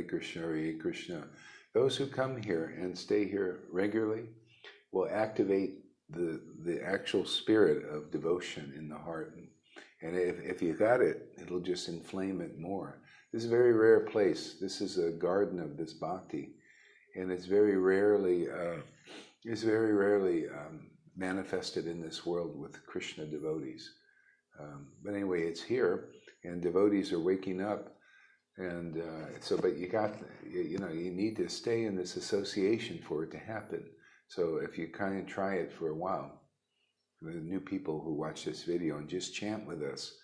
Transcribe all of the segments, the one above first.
Krishna, Hare Krishna. Those who come here and stay here regularly will activate the actual spirit of devotion in the heart. And if you got it, it'll just inflame it more. This is a very rare place. This is a garden of this bhakti, and it's very rarely manifested in this world with Krishna devotees. But anyway, it's here, and devotees are waking up, and but you need to stay in this association for it to happen. So if you kind of try it for a while, the new people who watch this video, and just chant with us,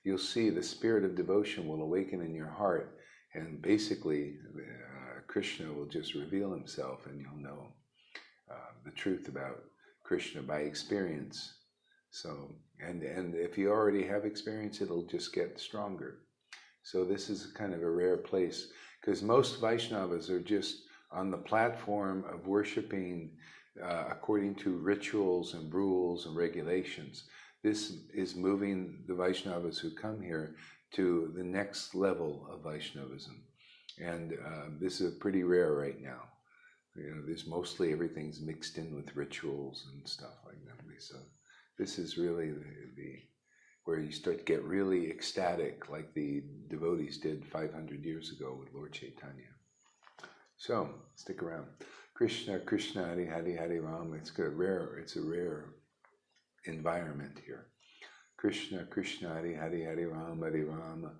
you'll see the spirit of devotion will awaken in your heart, and basically Krishna will just reveal himself, and you'll know the truth about Krishna by experience. So, and if you already have experience, it'll just get stronger. So this is kind of a rare place, because most Vaishnavas are just on the platform of worshiping according to rituals and rules and regulations. This is moving the Vaishnavas who come here to the next level of Vaishnavism. And this is pretty rare right now. There's mostly everything's mixed in with rituals and stuff like that. So this is really the where you start to get really ecstatic, like the devotees did 500 years ago with Lord Chaitanya. So stick around. Krishna, Krishna, Hare Hare, Hare Rama. It's a rare environment here. Krishna, Krishna, Hare Hare, Hare Rama, Hare Rama.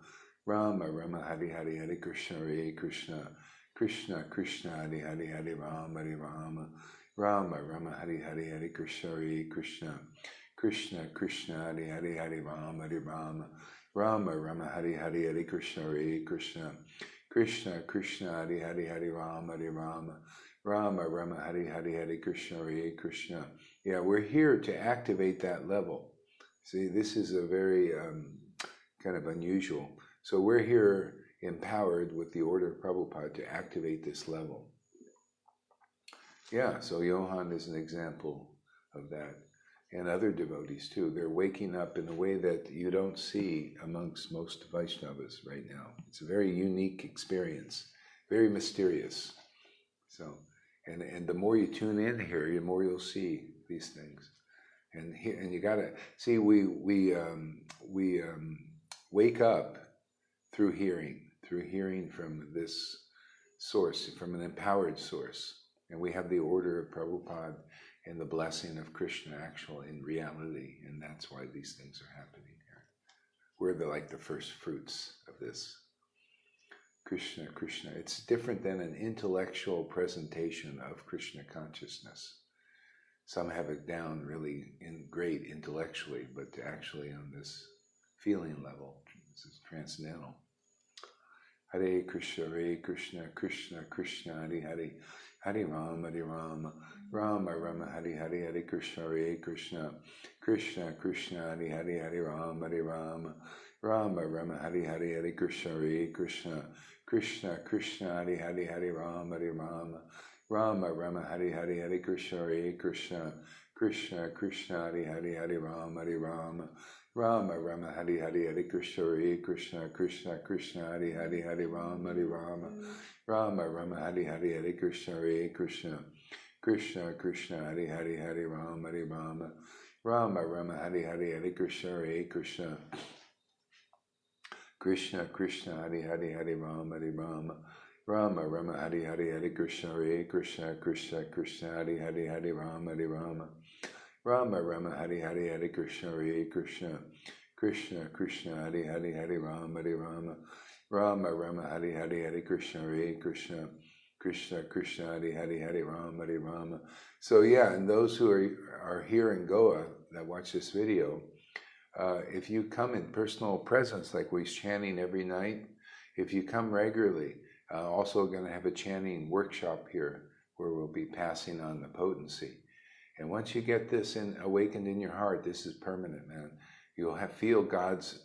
Rama, Rama, Hare Hare, Hare Krishna, Hare Krishna. Krishna, Krishna, Hare Hare, Hare Rama, Hare Rama. Rama, Rama, Hare Hare, Hare Krishna, Hare Krishna. Krishna, Krishna, Hare Hare, Hare Rama, Hare Rama. Rama, Rama, Hare Hare, Hare Krishna, Hare Krishna. Krishna, Krishna, Hare Hare, Hare Rama, Hare Rama. Rama, Rama, Hare Hare, Hare Krishna, Hare Krishna. Yeah, we're here to activate that level. See, this is a very kind of unusual. So we're here empowered with the order of Prabhupada to activate this level. Yeah, so Johan is an example of that. And other devotees too. They're waking up in a way that you don't see amongst most Vaishnavas right now. It's a very unique experience, very mysterious. So, and the more you tune in here, the more you'll see these things. And you gotta see, we wake up through hearing from this source, from an empowered source. And we have the order of Prabhupada and the blessing of Krishna actual in reality, and that's why these things are happening here. We're like the first fruits of this. Krishna, Krishna. It's different than an intellectual presentation of Krishna consciousness. Some have it down really great intellectually, but actually on this feeling level, this is transcendental. Hare Krishna, Krishna Krishna, Hare Hare, Hare Rama, Rama Rama, Hare Hare, Hare Krishna, Hare Krishna, Krishna Krishna, Hare Hare, Hare Rama, Rama Rama, Hare Hare, Hare Krishna, Hare Krishna, Krishna Krishna, Hare Hare, Hare Rama, Rama Rama, Hare Hare, Hare Krishna, Hare Krishna, Krishna Krishna, Hare Hare, Hare Rama, Rama Rama, Hare Hare, Hare Krishna, Hare Krishna, Krishna Krishna, Hare Hare, Hare Rama, Rama Rama, Hare Hare, Hare Krishna, Hare Krishna, Krishna Krishna, Hare Hare, Hare Rama, Rama Rama, Hare Hare, Hare Krishna, Hare Krishna, Krishna Krishna, Hare Hare, Hare Rama, Rama Rama, Hare Hare, Hare Krishna, Hare Krishna, Krishna Krishna, Hare Hare, Hare Rama, Rama Rama, Hare Hare, Hare Krishna, Hare Krishna, Krishna Krishna, Hare Hare, Hare Rama, Rama Rama, Hare Hare, Hare Krishna, Hare Krishna, Krishna Krishna, Hare Hare, Hare Rama. So yeah, and those who are here in Goa that watch this video, if you come in personal presence, like we're chanting every night, if you come regularly, also going to have a chanting workshop here where we'll be passing on the potency. And once you get this awakened in your heart, this is permanent, man. You'll feel God's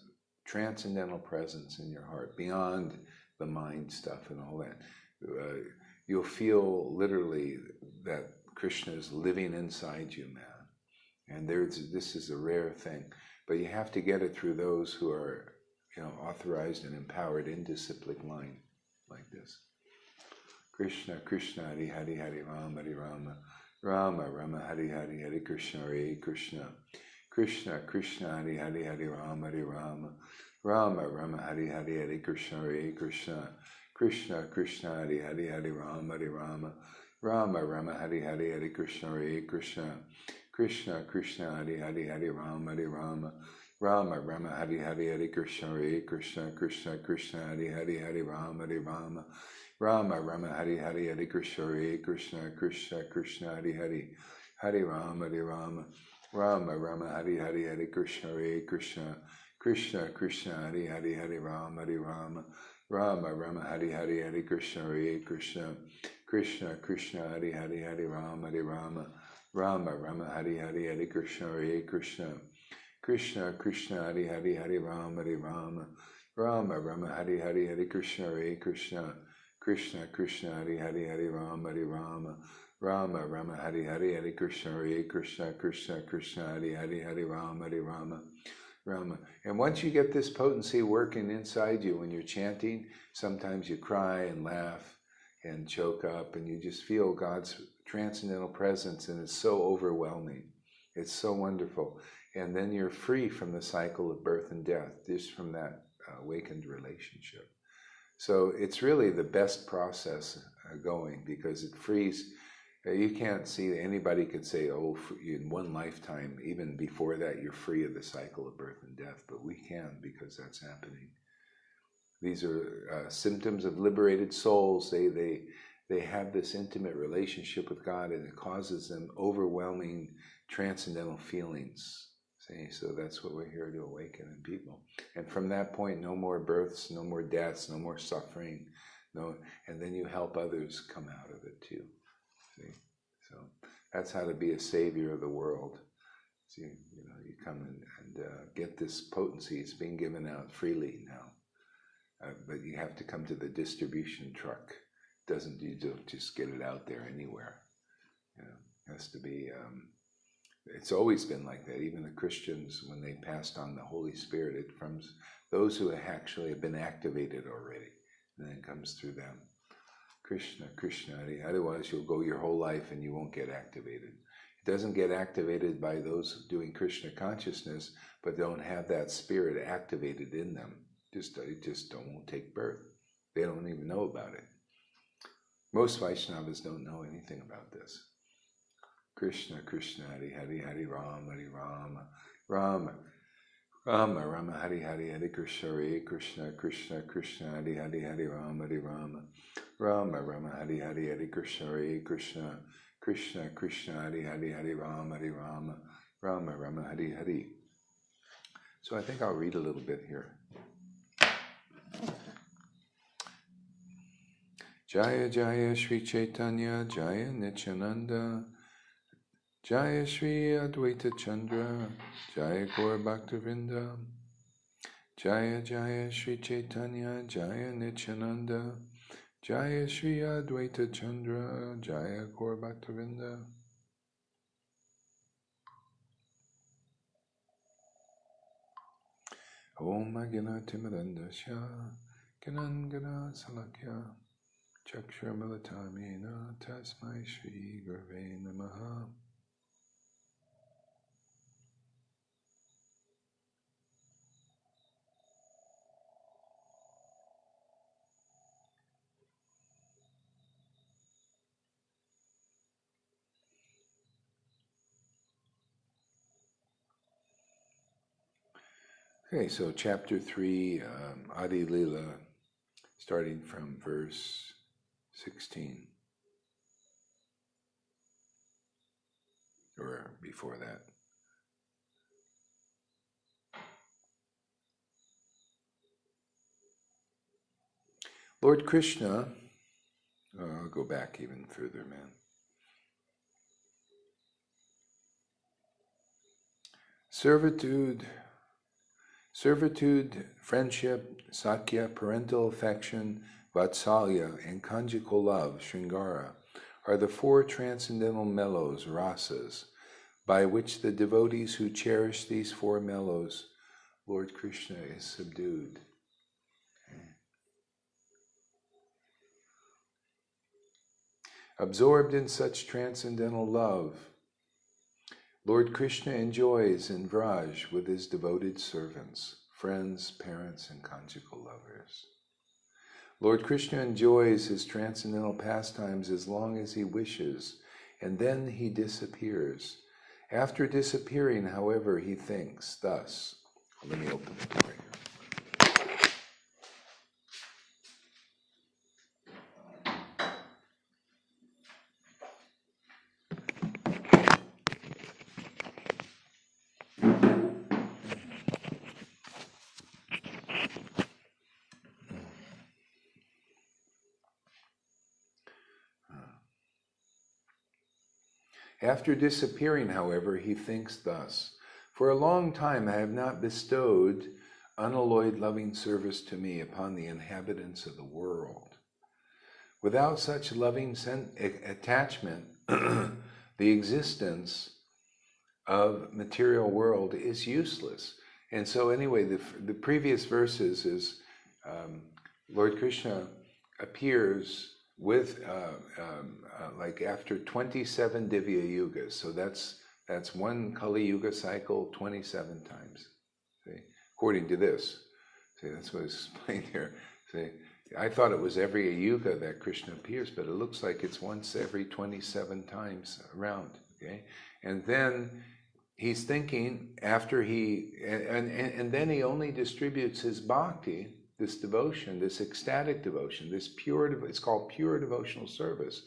transcendental presence in your heart, beyond the mind stuff and all that. You'll feel literally that Krishna is living inside you, man. And this is a rare thing. But you have to get it through those who are, authorized and empowered in disciplic mind like this. Krishna Krishna Hare Hare Hare Rama Hare Rama Rama Rama Hare Hare Hare Krishna Hare Krishna Krishna Krishna Hare Hare Hare Rama Hare Rama Rama Rama Hare Hare Hare Krishna Hare Krishna Krishna Krishna Hare Hare Hare Rama Hare Rama Rama Rama Hare Hare Hare Krishna Hare Krishna Krishna Krishna Hare Hare Hare Rama Hare Rama Rama Rama Hare Hare Hare Krishna Hare Krishna Krishna Krishna Hare Hare Hare Rama Hare Rama Rama Rama Hare Hare Hare Krishna Hare Krishna Krishna Krishna Hare Hare Hare Rama Hare Rama Rama Rama Hare Hare Hare Krishna Hare Krishna Krishna Krishna Hare Hare Hare Rama Hare Rama Rama Rama Hare Hare Hare Krishna Hare Krishna Krishna Krishna Hare Hare Hare Rama Hare Rama Rama Rama Hare Hare Hare Krishna Hare Krishna Krishna Krishna Hare Hare Hare Rama Hare Rama Rama Rama Hare Hare Hare Krishna Hare Krishna Krishna Krishna Hare Hare Hare Rama Hare Rama Rama Rama Hare Hare Hare Krishna Hare Krishna Krishna Krishna Hare Hare Hare Rama Hare Rama Rama. And once you get this potency working inside you when you're chanting, sometimes you cry and laugh and choke up and you just feel God's transcendental presence, and it's so overwhelming. It's so wonderful. And then you're free from the cycle of birth and death, just from that awakened relationship. So it's really the best process going, because it frees. You can't see, anybody could say, oh, in one lifetime, even before that, you're free of the cycle of birth and death. But we can, because that's happening. These are symptoms of liberated souls. They have this intimate relationship with God, and it causes them overwhelming transcendental feelings. See? So that's what we're here to awaken in people. And from that point, no more births, no more deaths, no more suffering. And then you help others come out of it too. See? So that's how to be a savior of the world. So you come and get this potency. It's being given out freely now. But you have to come to the distribution truck. You don't just get it out there anywhere. It has to be, it's always been like that. Even the Christians, when they passed on the Holy Spirit, it from those who actually have been activated already, and then it comes through them. Krishna, Krishna, otherwise you'll go your whole life and you won't get activated. It doesn't get activated by those doing Krishna consciousness, but don't have that spirit activated in them. They just won't take birth. They don't even know about it. Most Vaishnavas don't know anything about this. Krishna, Krishna, Hare Hare, Hare Rama, Hare Rama, Rama, Rama, Rama, Hare Hare, Hare Krishna, Hare Krishna, Krishna, Krishna, Hare Hare, Hare Rama, Hare Rama, Rama, Rama, Hare Hare, Hare Krishna, Hare Krishna, Krishna, Krishna, Hare Hare, Hare Rama, Hare Rama, Rama, Rama, Hare Hare. So I think I'll read a little bit here. Jaya Jaya Sri Chaitanya Jaya Nityananda Jaya Sri Advaita Chandra Jaya Gaur Bhaktavinda Jaya Jaya Sri Chaitanya Jaya Nityananda Jaya Sri Advaita Chandra Jaya Gaur Bhaktavinda. Om Agina Timirandasya Ganangana Salakya Chakshramalatamena Tasmai Shri Gurve Namaha. Okay, so chapter 3, Adi Lila, starting from verse 16, or before that. Lord Krishna, I'll go back even further, man. Servitude, friendship, sakya, parental affection, vatsalya, and conjugal love, shringara, are the four transcendental mellows, rasas, by which the devotees who cherish these four mellows, Lord Krishna is subdued. Absorbed in such transcendental love, Lord Krishna enjoys in Vraj with his devoted servants, friends, parents, and conjugal lovers. Lord Krishna enjoys his transcendental pastimes as long as he wishes, and then he disappears. After disappearing, however, he thinks thus. Let me open the door here. After disappearing, however, he thinks thus, "For a long time I have not bestowed unalloyed loving service to me upon the inhabitants of the world. Without such loving attachment, the existence of material world is useless." And so anyway, the previous verses is Lord Krishna appears with like after 27 Divya Yugas. So that's one Kali Yuga cycle 27 times. See? According to this. See, that's what is explained here. See, I thought it was every Yuga that Krishna appears, but it looks like it's once every 27 times around. Okay? And then he's thinking after and then he only distributes his bhakti, this devotion, this ecstatic devotion, this pure, it's called pure devotional service,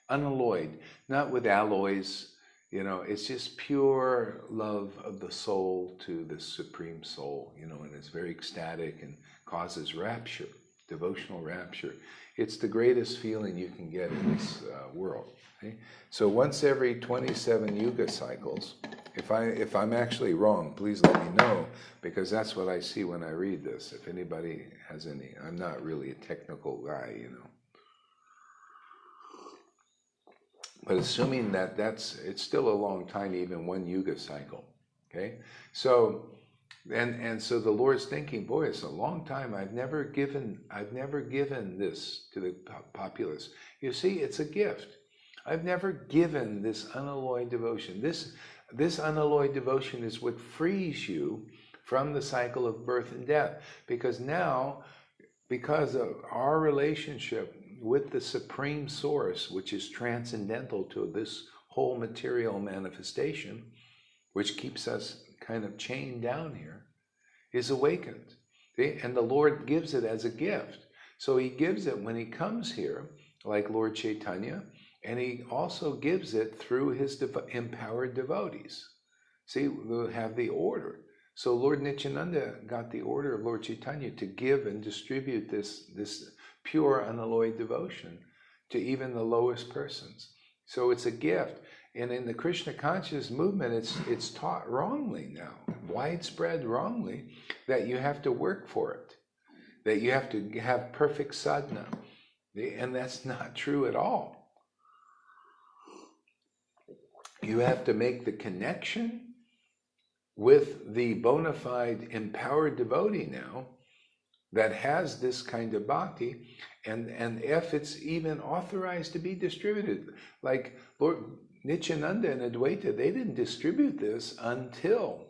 unalloyed, not with alloys, it's just pure love of the soul to the Supreme Soul, and it's very ecstatic and causes rapture, devotional rapture. It's the greatest feeling you can get in this world. Okay? So once every 27 yuga cycles, if I'm actually wrong, please let me know, because that's what I see when I read this. If anybody has any, I'm not really a technical guy, But assuming that it's still a long time, even one yuga cycle. Okay, so and so the Lord's thinking, boy, it's a long time. I've never given this to the populace. You see, it's a gift. I've never given this unalloyed devotion. This unalloyed devotion is what frees you from the cycle of birth and death. Because now, because of our relationship with the Supreme Source, which is transcendental to this whole material manifestation, which keeps us kind of chained down here, is awakened. See? And the Lord gives it as a gift. So he gives it when he comes here, like Lord Chaitanya, and he also gives it through his empowered devotees. See, we'll have the order. So Lord Nityananda got the order of Lord Chaitanya to give and distribute this pure unalloyed devotion to even the lowest persons. So it's a gift. And in the Krishna conscious movement, it's taught wrongly now, widespread wrongly, that you have to work for it, that you have to have perfect sadhana. And that's not true at all. You have to make the connection with the bona fide empowered devotee now that has this kind of bhakti, and if it's even authorized to be distributed, like Lord Nityananda and Advaita, they didn't distribute this until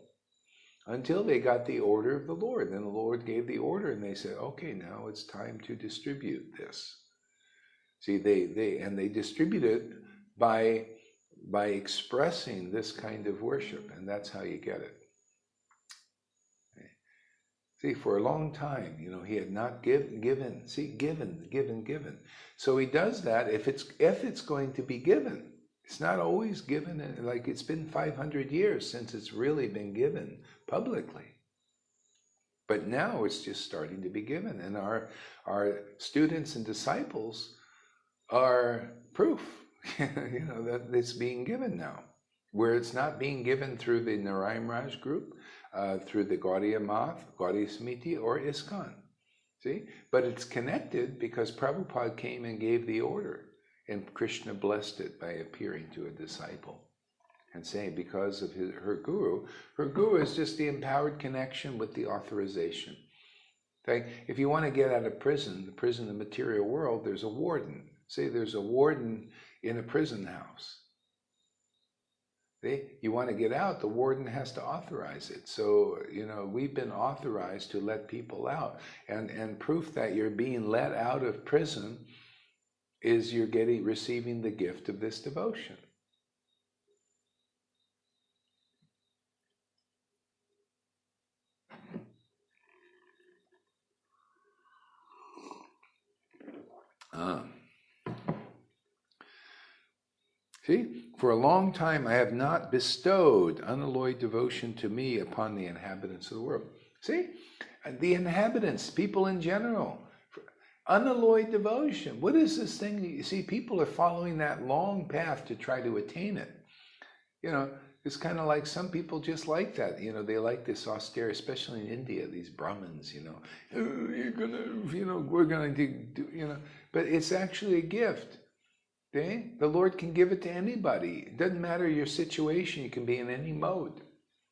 they got the order of the Lord. Then the Lord gave the order, and they said, okay, now it's time to distribute this. See, they distribute it by expressing this kind of worship, and that's how you get it. Okay. See, for a long time, he had not given. See, given. So he does that if it's going to be given. It's not always given, like it's been 500 years since it's really been given publicly. But now it's just starting to be given, and our students and disciples are proof. That it's being given now, where it's not being given through the Narayan Raj group, through the Gaudiya Math, Gaudiya Samiti, or ISKCON. See? But it's connected because Prabhupada came and gave the order, and Krishna blessed it by appearing to a disciple and saying, because of her guru is just the empowered connection with the authorization. Okay? If you want to get out of prison, the prison of the material world, there's a warden. Say there's a warden in a prison house. You want to get out, the warden has to authorize it. So, we've been authorized to let people out. And proof that you're being let out of prison is you're receiving the gift of this devotion. See, for a long time I have not bestowed unalloyed devotion to me upon the inhabitants of the world. See, the inhabitants, people in general, unalloyed devotion. What is this thing? You see, people are following that long path to try to attain it. It's kind of like some people just like that. They like this austere, especially in India, these Brahmins, you're gonna, we're gonna do, but it's actually a gift. Okay? The Lord can give it to anybody. It doesn't matter your situation. You can be in any mode,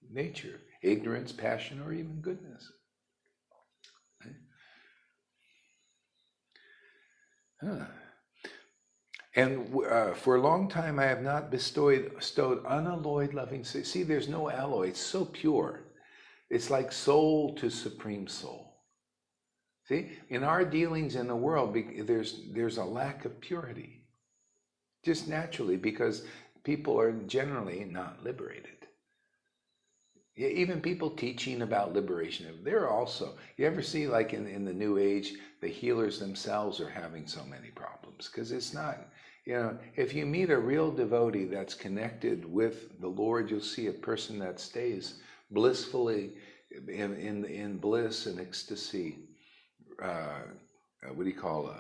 nature, ignorance, passion, or even goodness. Okay? And for a long time, I have not bestowed unalloyed loving. See, there's no alloy. It's so pure. It's like soul to supreme soul. See, in our dealings in the world, there's a lack of purity. Just naturally, because people are generally not liberated. Even people teaching about liberation, they're also, you ever see like in the New Age, the healers themselves are having so many problems, because it's not, if you meet a real devotee that's connected with the Lord, you'll see a person that stays blissfully in bliss and ecstasy. What do you call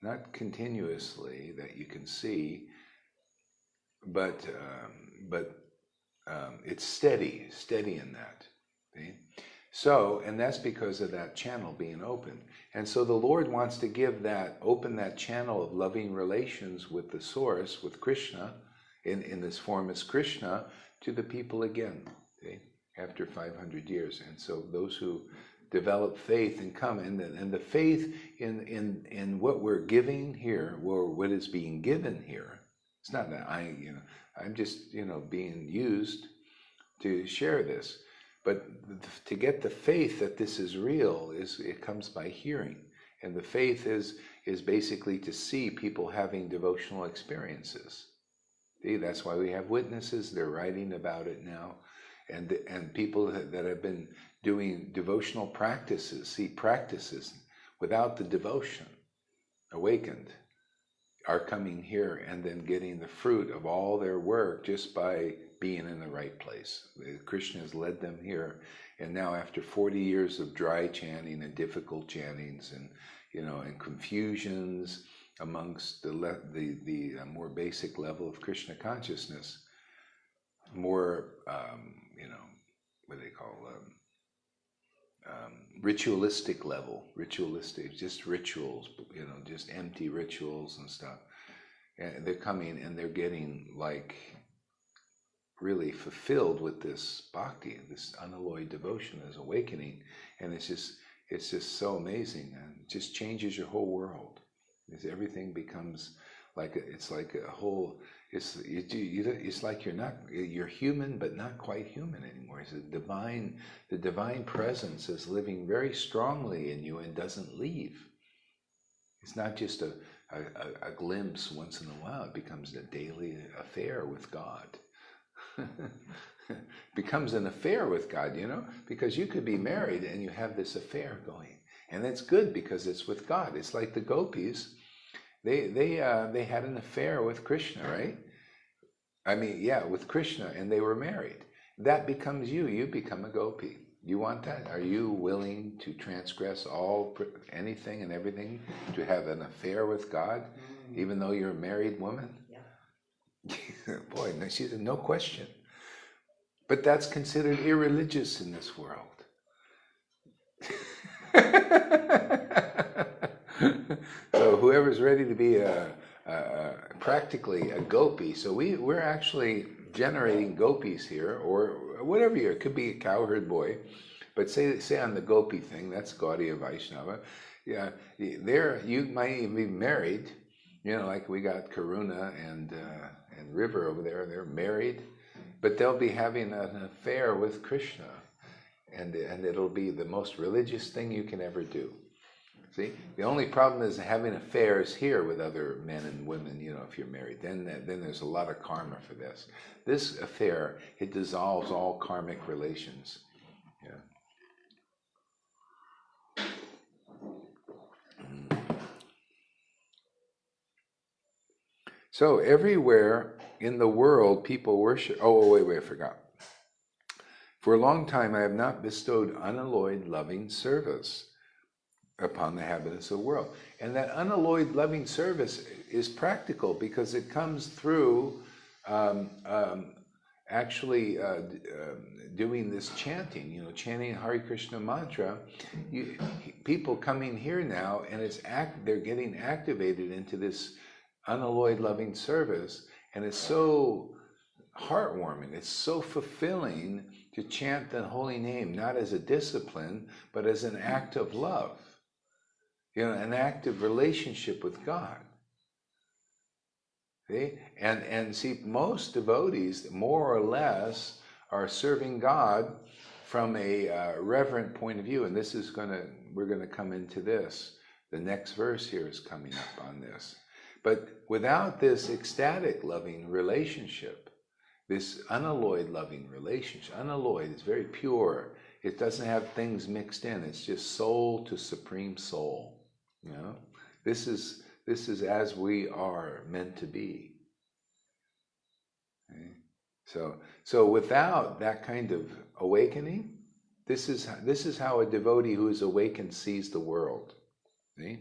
not continuously that you can see, but it's steady in that. See? So, and that's because of that channel being open. And so the Lord wants to open that channel of loving relations with the Source, with Krishna, in this form as Krishna, to the people again, see? After 500 years. And so those who develop faith and come, and the faith in what we're giving here, or what is being given here. It's not that I'm just being used to share this, but to get the faith that this is real it comes by hearing, and the faith is basically to see people having devotional experiences. See, that's why we have witnesses. They're writing about it now, and people that have been doing devotional practices, practices without the devotion, awakened, are coming here and then getting the fruit of all their work just by being in the right place. Krishna has led them here, and now after 40 years of dry chanting and difficult chantings and and confusions amongst the more basic level of Krishna consciousness, more what do they call ritualistic level, just rituals, just empty rituals and stuff. And they're coming and they're getting like really fulfilled with this bhakti, this unalloyed devotion, this awakening, and it's just so amazing, and it just changes your whole world. Everything becomes like it's like a whole. It's like you're human, but not quite human anymore. It's the divine presence is living very strongly in you and doesn't leave. It's not just a glimpse once in a while. It becomes a daily affair with God. Becomes an affair with God, because you could be married and you have this affair going, and that's good because it's with God. It's like the gopis. They had an affair with Krishna, right? With Krishna, and they were married. That becomes you. You become a gopi. You want that? Are you willing to transgress anything and everything to have an affair with God, even though you're a married woman? Yeah. Boy, no, she said, no question. But that's considered irreligious in this world. So whoever's ready to be practically a gopi, so we're actually generating gopis here, or whatever it could be, a cowherd boy, but say on the gopi thing, that's Gaudiya Vaishnava. Yeah, there you might even be married. You know, like we got Karuna and River over there. They're married, but they'll be having an affair with Krishna, and it'll be the most religious thing you can ever do. See, the only problem is having affairs here with other men and women. You know, if you're married, then there's a lot of karma for this. This affair, it dissolves all karmic relations. Yeah. So everywhere in the world, people worship. Oh, wait, I forgot. For a long time, I have not bestowed unalloyed loving service upon the inhabitants of the world. And that unalloyed loving service is practical because it comes through actually doing this chanting, you know, chanting Hare Krishna mantra. People coming here now, and they're getting activated into this unalloyed loving service, and it's so heartwarming, it's so fulfilling to chant the holy name, not as a discipline, but as an act of love. You know, an active relationship with God. See? And see, most devotees, more or less, are serving God from a reverent point of view. And this is we're gonna come into this. The next verse here is coming up on this. But without this ecstatic loving relationship, this unalloyed loving relationship, unalloyed is very pure. It doesn't have things mixed in. It's just soul to supreme soul. You know, this is as we are meant to be. Okay? So without that kind of awakening, this is how a devotee who is awakened sees the world. See?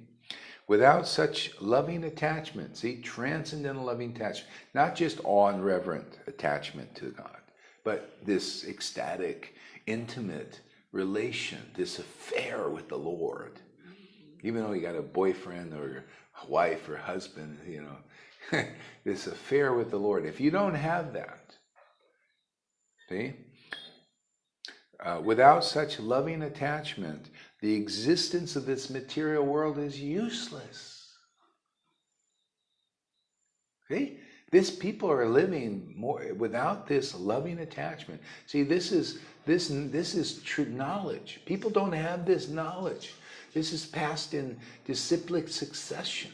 Without such loving attachment, see, transcendental loving attachment, not just awe and reverent attachment to God, but this ecstatic, intimate relation, this affair with the Lord. Even though you got a boyfriend or a wife or husband, you know, this affair with the Lord. If you don't have that, see, without such loving attachment, the existence of this material world is useless. See, people are living more without this loving attachment. See, this is true knowledge. People don't have this knowledge. This is passed in disciplic succession.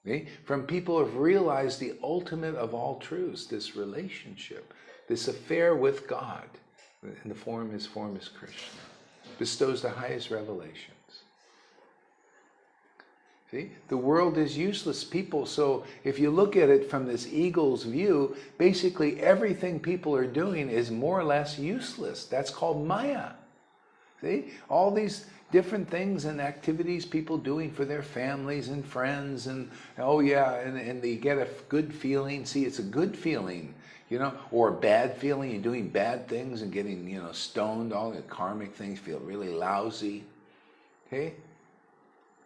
Okay? From people who have realized the ultimate of all truths, this relationship, this affair with God, and his form is Krishna, bestows the highest revelations. See? The world is useless, people. So if you look at it from this eagle's view, basically everything people are doing is more or less useless. That's called Maya. See? All these different things and activities people doing for their families and friends, and oh yeah, and they get a good feeling. See, it's a good feeling, you know, or a bad feeling. You're doing bad things and getting, you know, stoned. All the karmic things feel really lousy. Okay,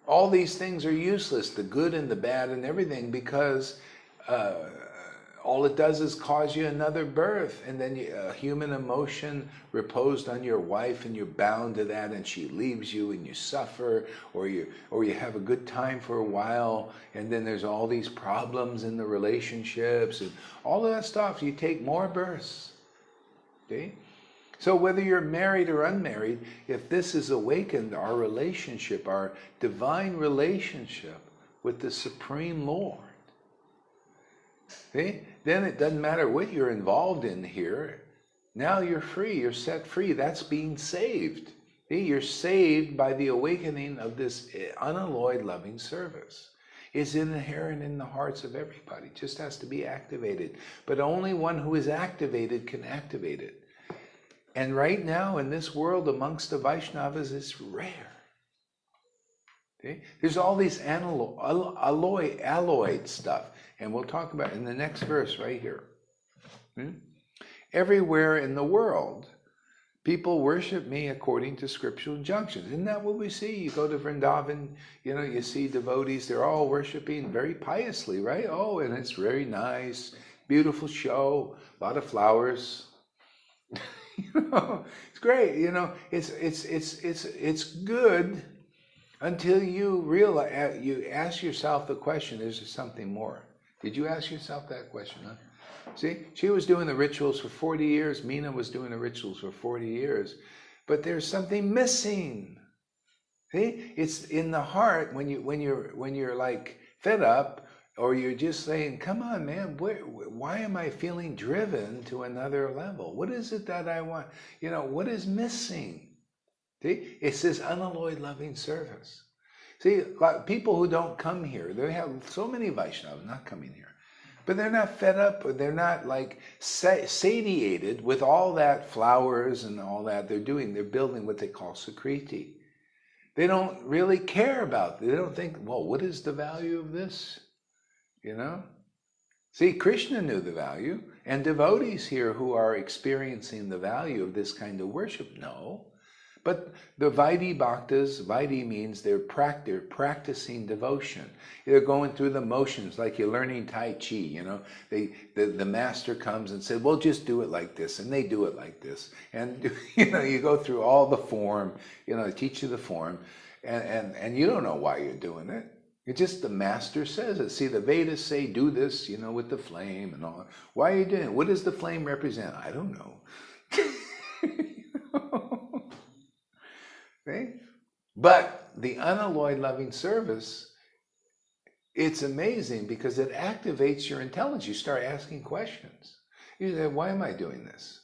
all these things are useless, the good and the bad and everything, because all it does is cause you another birth, and then a human emotion reposed on your wife, and you're bound to that, and she leaves you, and you suffer, or you have a good time for a while, and then there's all these problems in the relationships, and all of that stuff. You take more births. Okay? So whether you're married or unmarried, if this is awakened, our relationship, our divine relationship with the Supreme Lord, okay, then it doesn't matter what you're involved in here. Now you're free, you're set free. That's being saved. Okay? You're saved by the awakening of this unalloyed loving service. It's inherent in the hearts of everybody. It just has to be activated. But only one who is activated can activate it. And right now in this world amongst the Vaishnavas, it's rare. Okay? There's all this alloyed stuff. And we'll talk about it in the next verse right here. Everywhere in the world, people worship me according to scriptural injunctions. Isn't that what we see? You go to Vrindavan, you know, you see devotees, they're all worshiping very piously, right? Oh, and it's very nice, beautiful show, a lot of flowers. You know, it's great. You know, it's good, until you realize, you ask yourself the question, is there something more? Did you ask yourself that question? Huh? See, she was doing the rituals for 40 years. Mina was doing the rituals for 40 years. But there's something missing. See, it's in the heart when you're like fed up, or you're just saying, "Come on, man, why am I feeling driven to another level? What is it that I want? You know, what is missing?" See, it's this unalloyed loving service. See, people who don't come here, they have so many Vaishnavas not coming here, but they're not fed up, or they're not like satiated with all that flowers and all that they're doing. They're building what they call Sukriti. They don't really care about it. They don't think, well, what is the value of this? You know? See, Krishna knew the value, and devotees here who are experiencing the value of this kind of worship know. But the Vaidhi Bhaktas, Vaidhi means they're practicing devotion. They're going through the motions like you're learning Tai Chi, you know. The master comes and says, well, just do it like this, and they do it like this. And, you know, you go through all the form, you know, they teach you the form, and you don't know why you're doing it. It's just the master says it. See, the Vedas say, do this, you know, with the flame and all. Why are you doing it? What does the flame represent? I don't know. Okay? But the unalloyed loving service, it's amazing because it activates your intelligence. You start asking questions. You say, why am I doing this?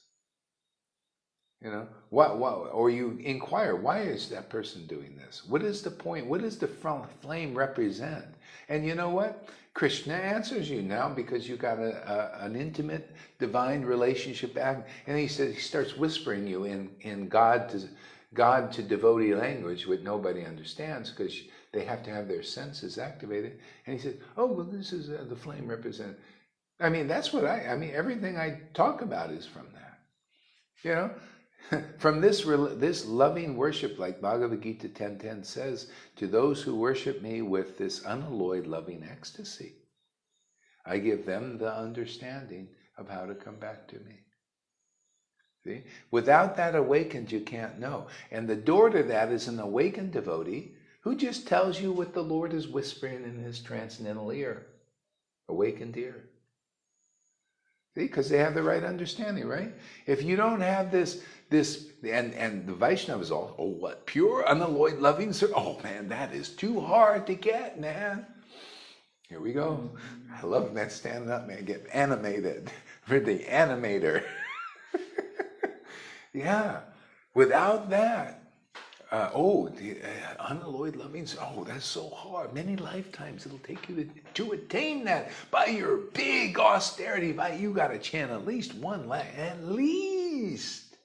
You know, or you inquire, why is that person doing this? What is the point? What does the flame represent? And you know what? Krishna answers you now because you got an intimate, divine relationship back. And he says, he starts whispering you in God to devotee language, which nobody understands because they have to have their senses activated. And he said, oh, well, this is the flame represent. I mean, that's what I mean, everything I talk about is from that. You know, from this loving worship, like Bhagavad Gita 10:10 says, to those who worship me with this unalloyed loving ecstasy, I give them the understanding of how to come back to me. See? Without that awakened, you can't know. And the door to that is an awakened devotee who just tells you what the Lord is whispering in his transcendental ear, awakened ear. See, because they have the right understanding, right? If you don't have this, and the Vaishnavas all, oh, what, pure, unalloyed, loving service? Oh, man, that is too hard to get, man. Here we go. I love that standing up, man, get animated. For the animator. Yeah, without that, the unalloyed loving, oh, that's so hard. Many lifetimes it'll take you to attain that. By your big austerity, you got to chant at least one life, at least.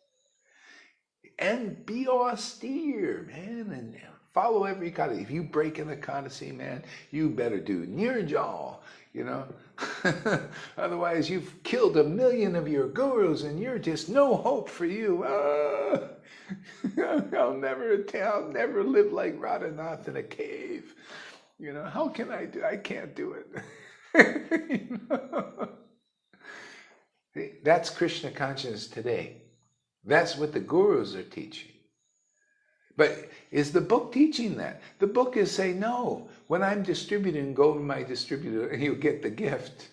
And be austere, man, and follow every Ekadasi. If you break an Ekadasi, man, you better do Nirjal, you know. Otherwise, you've killed 1 million of your gurus, and you're just no hope for you. I'll never live like Radhanath in a cave. You know, how can I do? I can't do it. You know? That's Krishna consciousness today. That's what the gurus are teaching. But is the book teaching that? The book is saying, no, when I'm distributing, go to my distributor and you'll get the gift.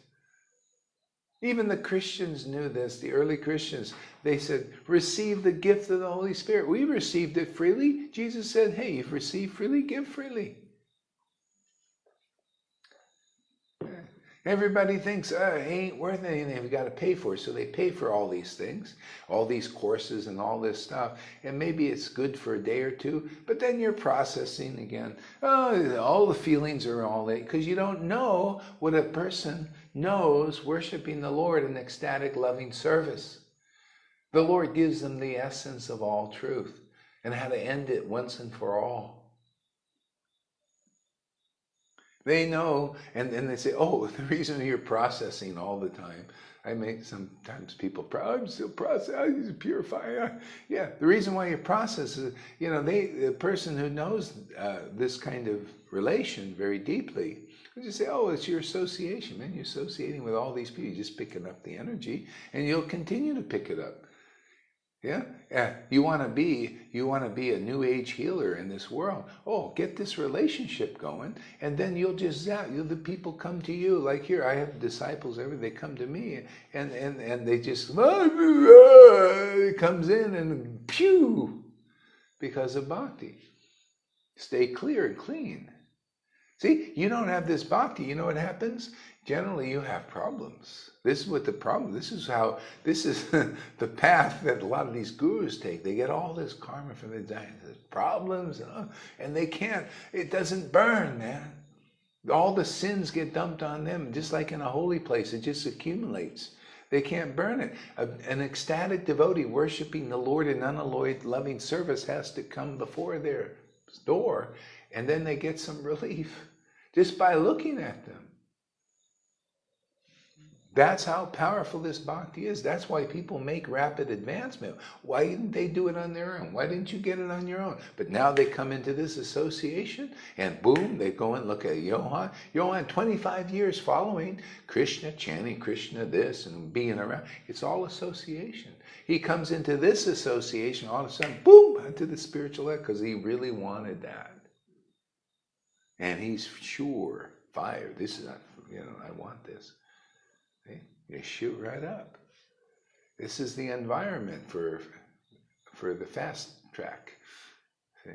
Even the Christians knew this, the early Christians. They said, receive the gift of the Holy Spirit. We received it freely. Jesus said, hey, you've received freely, give freely. Everybody thinks, it ain't worth anything, we got to pay for it. So they pay for all these things, all these courses and all this stuff. And maybe it's good for a day or two, but then you're processing again. Oh, all the feelings are all that, because you don't know what a person knows worshiping the Lord in ecstatic loving service. The Lord gives them the essence of all truth and how to end it once and for all. They know, and they say, oh, the reason you're processing all the time, I make sometimes people, I'm still processing, I need to purify. Yeah, the reason why you process is, you know, the person who knows this kind of relation very deeply, they just say, oh, it's your association, man. You're associating with all these people, you're just picking up the energy, and you'll continue to pick it up. Yeah, yeah. You want to be a new age healer in this world. Oh, get this relationship going, and then you'll just zap. The people come to you. Like here, I have disciples. They come to me, and they just it comes in and pew because of bhakti. Stay clear and clean. See, you don't have this bhakti, you know what happens? Generally, you have problems. This is what the problem, this is the path that a lot of these gurus take. They get all this karma from the problems, and they can't, it doesn't burn, man. All the sins get dumped on them, just like in a holy place, it just accumulates. They can't burn it. An ecstatic devotee worshiping the Lord in unalloyed loving service has to come before their door, and then they get some relief just by looking at them. That's how powerful this bhakti is. That's why people make rapid advancement. Why didn't they do it on their own? Why didn't you get it on your own? But now they come into this association, and boom, they go and look at Johan. Johan, 25 years following Krishna, chanting Krishna this and being around. It's all association. He comes into this association, all of a sudden, boom, into the spiritual life, because he really wanted that. And he's sure, fire, this is not, I want this. See? You shoot right up. This is the environment for the fast track. See?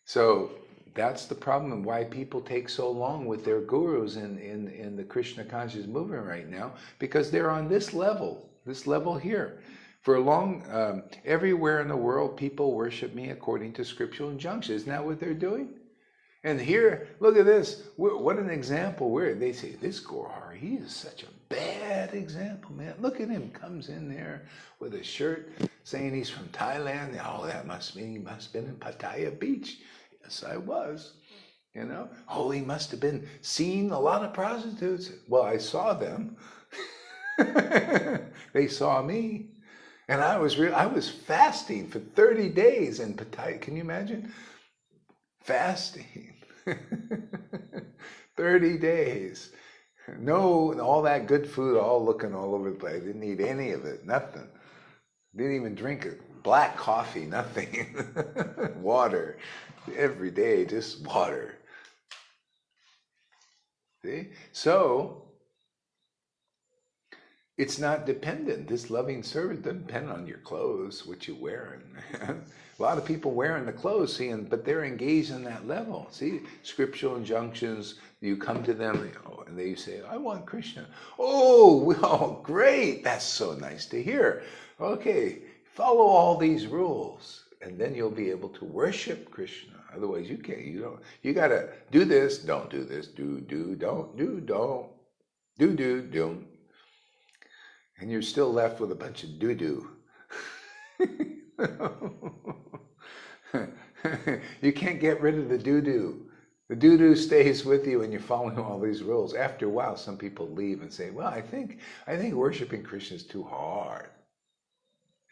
So that's the problem and why people take so long with their gurus in the Krishna conscious movement right now, because they're on this level here. For a long, everywhere in the world, people worship me according to scriptural injunction. Isn't that what they're doing? And here, look at this. What an example. Where they say, this Gaurahari, he is such a bad example, man. Look at him. Comes in there with a shirt saying he's from Thailand. Oh, that must mean he must have been in Pattaya Beach. Yes, I was. Oh, he must have been seeing a lot of prostitutes. Well, I saw them. They saw me. And I was fasting for 30 days in Pattaya. Can you imagine? Fasting. 30 days. No, all that good food, all looking all over the place. Didn't eat any of it, nothing. Didn't even drink it. Black coffee, nothing. Water. Every day, just water. See? So, it's not dependent. This loving service doesn't depend on your clothes, what you're wearing. A lot of people wearing the clothes, but they're engaged on that level. See, scriptural injunctions, you come to them, and they say, I want Krishna. Oh, well, great. That's so nice to hear. Okay, follow all these rules, and then you'll be able to worship Krishna. Otherwise, you can't. You got to do this, don't do this, do, don't, do, don't, do, don't. And you're still left with a bunch of doo-doo. You can't get rid of the doo-doo. The doo-doo stays with you and you're following all these rules. After a while, some people leave and say, well, I think worshiping Krishna is too hard.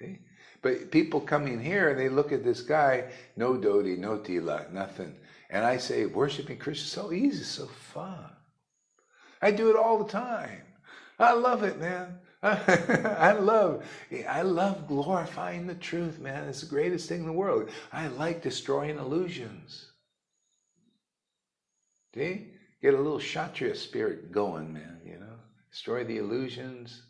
See? But people coming here, they look at this guy, no dhoti, no tilak, nothing. And I say, worshiping Krishna is so easy, so fun. I do it all the time. I love it, man. I love glorifying the truth, man. It's the greatest thing in the world. I like destroying illusions. See? Get a little Kshatriya spirit going, man, Destroy the illusions.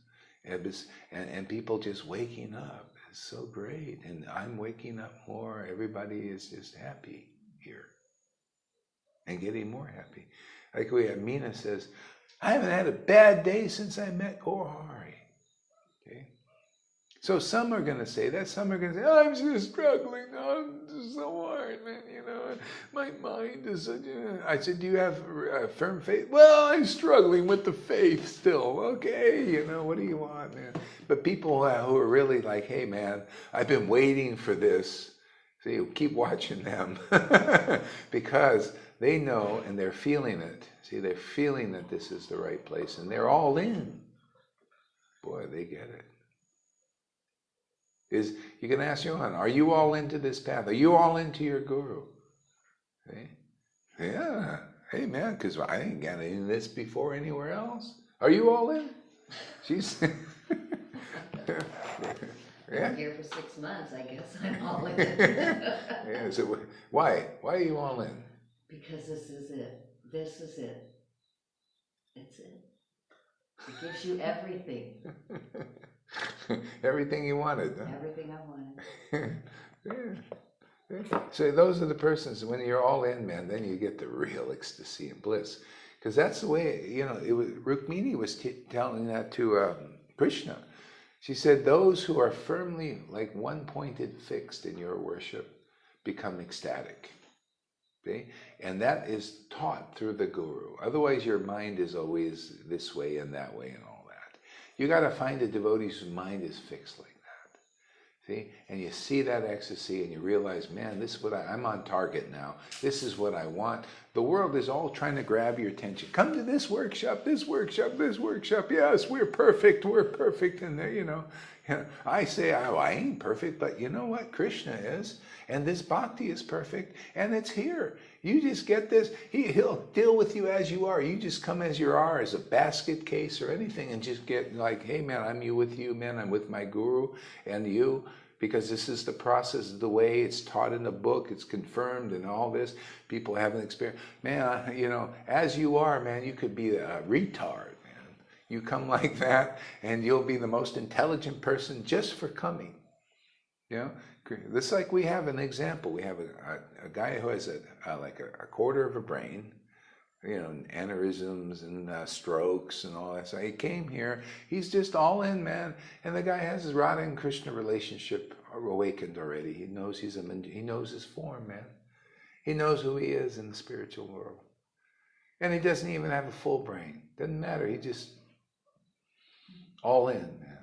And people just waking up. It's so great. And I'm waking up more. Everybody is just happy here. And getting more happy. Like we have Meena says, I haven't had a bad day since I met Gaurahari. Okay? So some are going to say that. Some are going to say, I'm just struggling. I'm just so hard, man. My mind is... I said, do you have firm faith? Well, I'm struggling with the faith still. Okay, what do you want, man? But people who are really like, hey, man, I've been waiting for this. See, keep watching them. Because they know and they're feeling it. See, they're feeling that this is the right place and they're all in. Boy, they get it. You can ask Johan, are you all into this path? Are you all into your guru? See? Yeah. Hey, man, because I ain't got any of this before anywhere else. Are you all in? She's Yeah. I'm here for 6 months, I guess I'm all in. Yeah, so why? Why are you all in? Because this is it. This is it. It's it. It gives you everything. Everything you wanted, huh? Everything I wanted. Yeah. So those are the persons, when you're all in, man, then you get the real ecstasy and bliss. Because that's the way, Rukmini was telling that to Krishna. She said, those who are firmly, like one-pointed fixed in your worship, become ecstatic. Okay? And that is taught through the guru. Otherwise, your mind is always this way and that way and all that. You got to find a devotee whose mind is fixed like that. See? And you see that ecstasy and you realize, man, this is what I'm on target now. This is what I want. The world is all trying to grab your attention. Come to this workshop, this workshop, this workshop. Yes, we're perfect. And I say, oh, I ain't perfect, but you know what? Krishna is. And this bhakti is perfect. And it's here. You just get this. He'll deal with you as you are. You just come as you are, as a basket case or anything, and just get like, hey, man, I'm with you, man. I'm with my guru and you. Because this is the process, the way it's taught in the book, it's confirmed and all this. People have an experience. Man, as you are, man, you could be a retard, man. You come like that and you'll be the most intelligent person just for coming. This like we have an example. We have a guy who has a quarter of a brain, aneurysms and strokes and all that. So he came here. He's just all in, man. And the guy has his Radha and Krishna relationship awakened already. He knows he knows his form, man. He knows who he is in the spiritual world. And he doesn't even have a full brain. Doesn't matter. He just all in, man.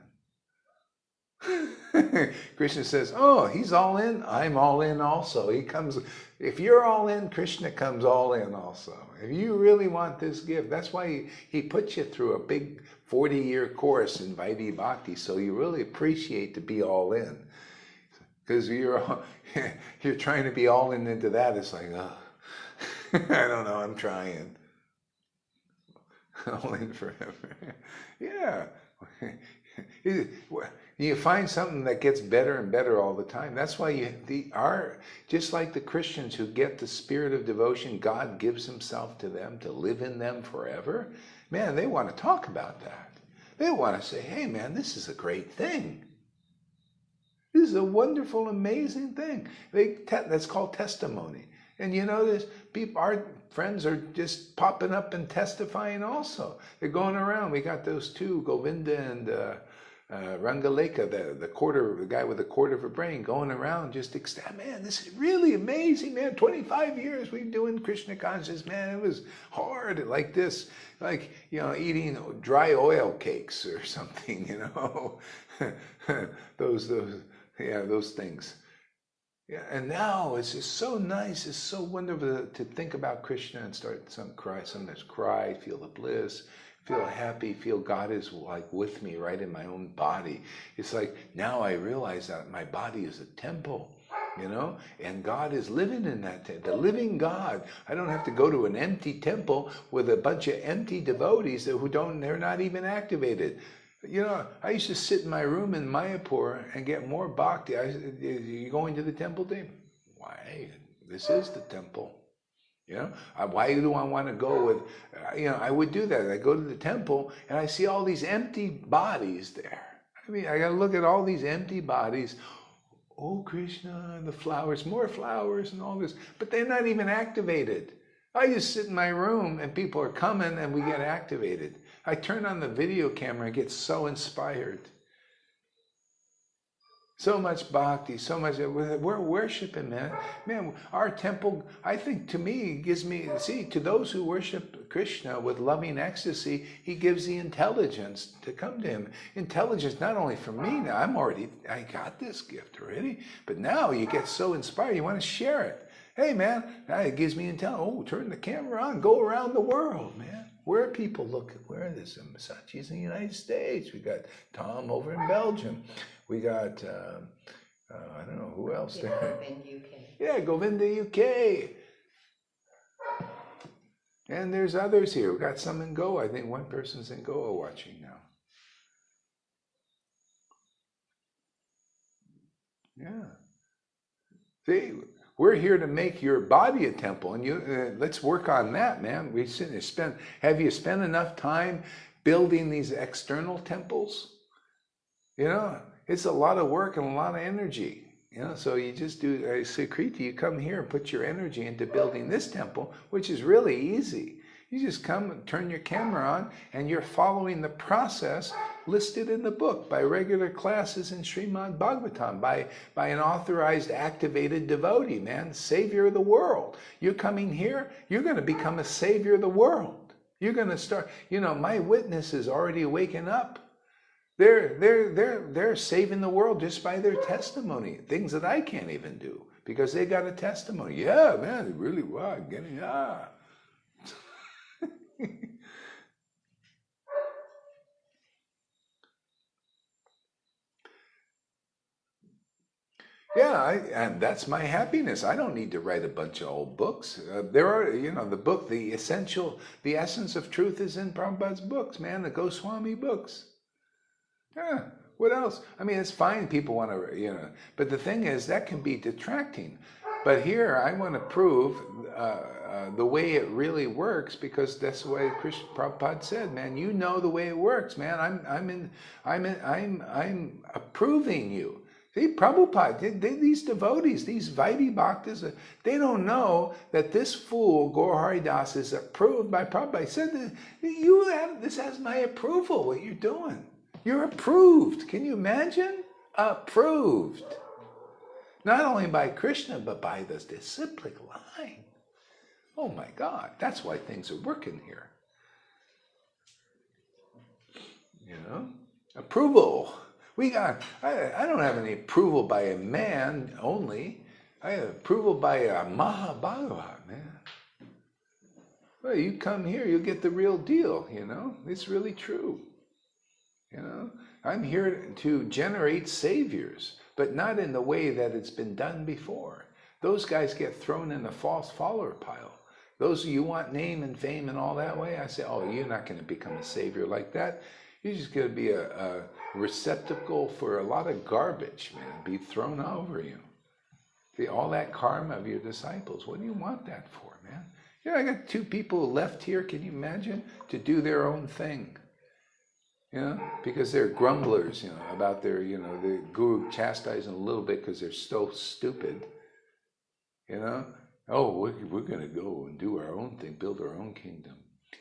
Krishna says, oh, he's all in, I'm all in also. He comes, if you're all in, Krishna comes all in also. If you really want this gift, that's why he puts you through a big 40-year course in Vaidhi Bhakti, so you really appreciate to be all in. Because you're trying to be all in into that, it's like, oh, I don't know, I'm trying. All in forever. Yeah. You find something that gets better and better all the time. That's why just like the Christians who get the spirit of devotion, God gives himself to them to live in them forever. Man, they want to talk about that. They want to say, hey man, this is a great thing. This is a wonderful, amazing thing. That's called testimony. And you notice our friends are just popping up and testifying also. They're going around. We got those two, Govinda and Rangaleka, the guy with a quarter of a brain, going around just ecstatic. Man, this is really amazing, man. 25 years we've been doing Krishna consciousness, man. It was hard like this, like, eating dry oil cakes or something, those things. Yeah, and now it's just so nice, it's so wonderful to think about Krishna and sometimes cry, feel the bliss, feel happy, feel God is like with me right in my own body. It's like, now I realize that my body is a temple, and God is living in that temple, the living God. I don't have to go to an empty temple with a bunch of empty devotees they're not even activated. I used to sit in my room in Mayapur and get more bhakti. You going to the temple, Dave? Why? This is the temple. Why do I want to go with, I would do that. I go to the temple and I see all these empty bodies there. I got to look at all these empty bodies. Oh, Krishna, and the flowers, more flowers and all this. But they're not even activated. I just sit in my room and people are coming and we get activated. I turn on the video camera and get so inspired. So much bhakti, so much, we're worshiping, man. Man, our temple, I think to me, gives me, to those who worship Krishna with loving ecstasy, he gives the intelligence to come to him. Intelligence not only for me now, I got this gift already, but now you get so inspired, you want to share it. Hey man, it gives me intelligence. Oh, turn the camera on, go around the world, man. Where are people looking? Where are this? Masachi's in the United States. We got Tom over in Belgium. We got, I don't know, who else there? Govinda, UK. Yeah, Govinda, UK. And there's others here. We got some in Goa. I think one person's in Goa watching now. Yeah. See, we're here to make your body a temple, and let's work on that, man. Have you spent enough time building these external temples? You know, it's a lot of work and a lot of energy. You know, so you just do, I say, Kriti, you come here and put your energy into building this temple, which is really easy. You just come and turn your camera on, and you're following the process listed in the book by regular classes in Srimad Bhagavatam, by an authorized, activated devotee, man, savior of the world. You're coming here, you're going to become a savior of the world. You're going to start, you know, my witness is already waking up. They're saving the world just by their testimony, things that I can't even do, because they got a testimony. Yeah, man, they really were getting, Yeah, and that's my happiness. I don't need to write a bunch of old books. There are, you know, the book, the essence of truth is in Prabhupada's books, man, the Goswami books. Yeah, what else? I mean, it's fine, people want to, you know, but the thing is, that can be detracting. But here, I want to prove the way it really works, because that's the way Prabhupada said, man, you know the way it works, man. I'm approving you. See, Prabhupada, these devotees, these Vaidhi Bhaktas, they don't know that this fool, Gaurahari Das, is approved by Prabhupada. He said, this has my approval, what you're doing. You're approved. Can you imagine? Approved. Not only by Krishna, but by the disciplic line. Oh my God, that's why things are working here. You know? Approval. I don't have any approval by a man only. I have approval by a Mahabhagavat, man. Well, you come here, you'll get the real deal, you know? It's really true. You know? I'm here to generate saviors, but not in the way that it's been done before. Those guys get thrown in the false follower pile. Those you want name and fame and all that way, I say, oh, you're not going to become a savior like that. You're just going to be a receptacle for a lot of garbage, man, be thrown over you. See, all that karma of your disciples, what do you want that for, man? Yeah, I got 2 people left here, can you imagine, to do their own thing. You know, because they're grumblers, you know, about their, you know, the guru chastising a little bit because they're so stupid. You know, oh, we're going to go and do our own thing, build our own kingdom.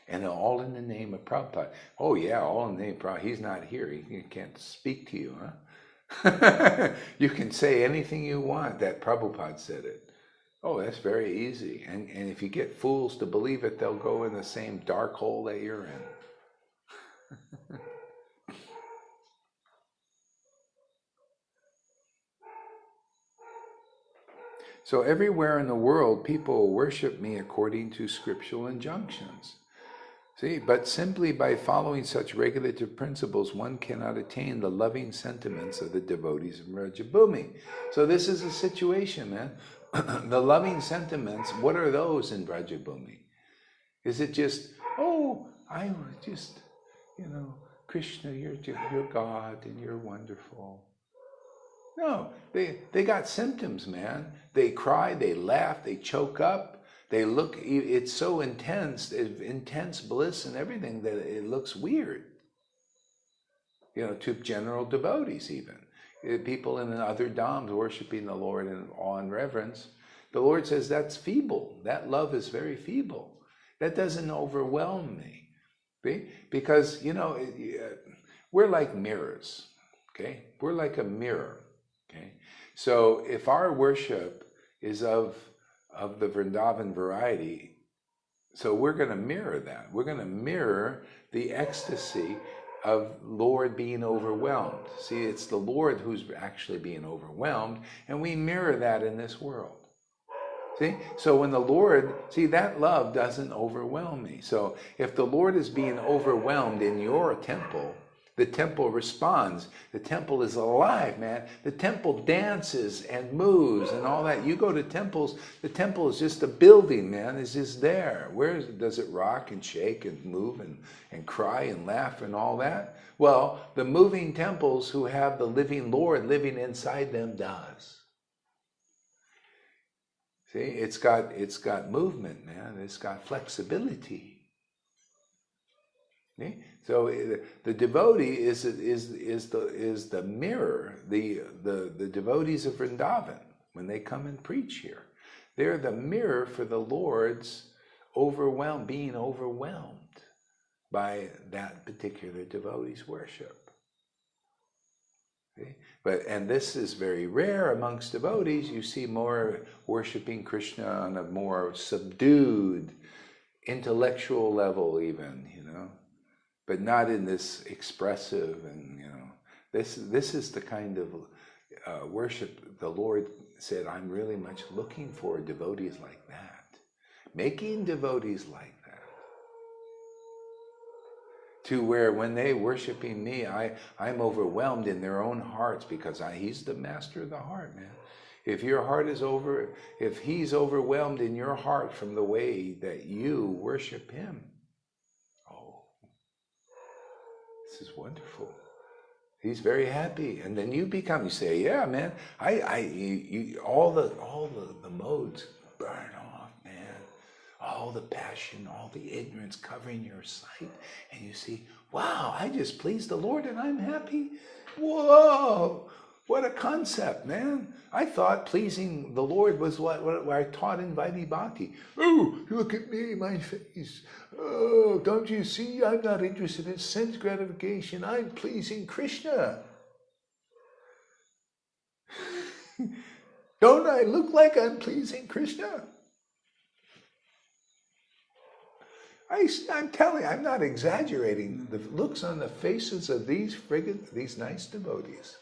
And all in the name of Prabhupada. Oh yeah, all in the name of Prabhupada. He's not here. He can't speak to you, huh? You can say anything you want that Prabhupada said it. Oh, that's very easy. And if you get fools to believe it, they'll go in the same dark hole that you're in. So everywhere in the world, people worship me according to scriptural injunctions. See, but simply by following such regulative principles, one cannot attain the loving sentiments of the devotees of Vrajabhumi. So this is a situation, man. The loving sentiments, what are those in Vrajabhumi? Is it just, oh, I just, you know, Krishna, you're God and you're wonderful. No, they got symptoms, man. They cry, they laugh, they choke up. They look, it's so intense bliss and everything that it looks weird. You know, to general devotees even. People in other dhams worshiping the Lord in awe and reverence. The Lord says that's feeble. That love is very feeble. That doesn't overwhelm me. See? Because, you know, we're like mirrors. Okay? We're like a mirror. Okay? So if our worship is of the Vrindavan variety, so we're going to mirror that. We're going to mirror the ecstasy of Lord being overwhelmed. See, it's the Lord who's actually being overwhelmed, and we mirror that in this world. See? So when the Lord, see, that love doesn't overwhelm me. So if the Lord is being overwhelmed in your temple, The temple responds. The temple is alive, man. The temple dances and moves and all that. You go to temples, the temple is just a building, man. It's just there. Where is it? Does it rock and shake and move and cry and laugh and all that? Well, the moving temples who have the living Lord living inside them does. See, it's got movement, man. It's got flexibility. See? So the devotee is the mirror. The devotees of Vrindavan, when they come and preach here, they're the mirror for the Lord's being overwhelmed by that particular devotee's worship. See? And this is very rare amongst devotees. You see more worshiping Krishna on a more subdued, intellectual level even, but not in this expressive and, this is the kind of worship the Lord said, I'm really much looking for devotees like that. Making devotees like that. To where when they worshiping me, I'm overwhelmed in their own hearts because He's the master of the heart, man. If your heart is if He's overwhelmed in your heart from the way that you worship Him, this is wonderful. He's very happy, and then you say, yeah, man. All the modes burn off, man. All the passion, all the ignorance covering your sight, and you see, wow, I just pleased the Lord, and I'm happy. Whoa, what a concept, man! I thought pleasing the Lord was what I taught in Vaidhi Bhakti. Oh, look at me, my face. Oh, don't you see? I'm not interested in sense gratification. I'm pleasing Krishna. Don't I look like I'm pleasing Krishna? I'm telling you, I'm not exaggerating. The looks on the faces of these nice devotees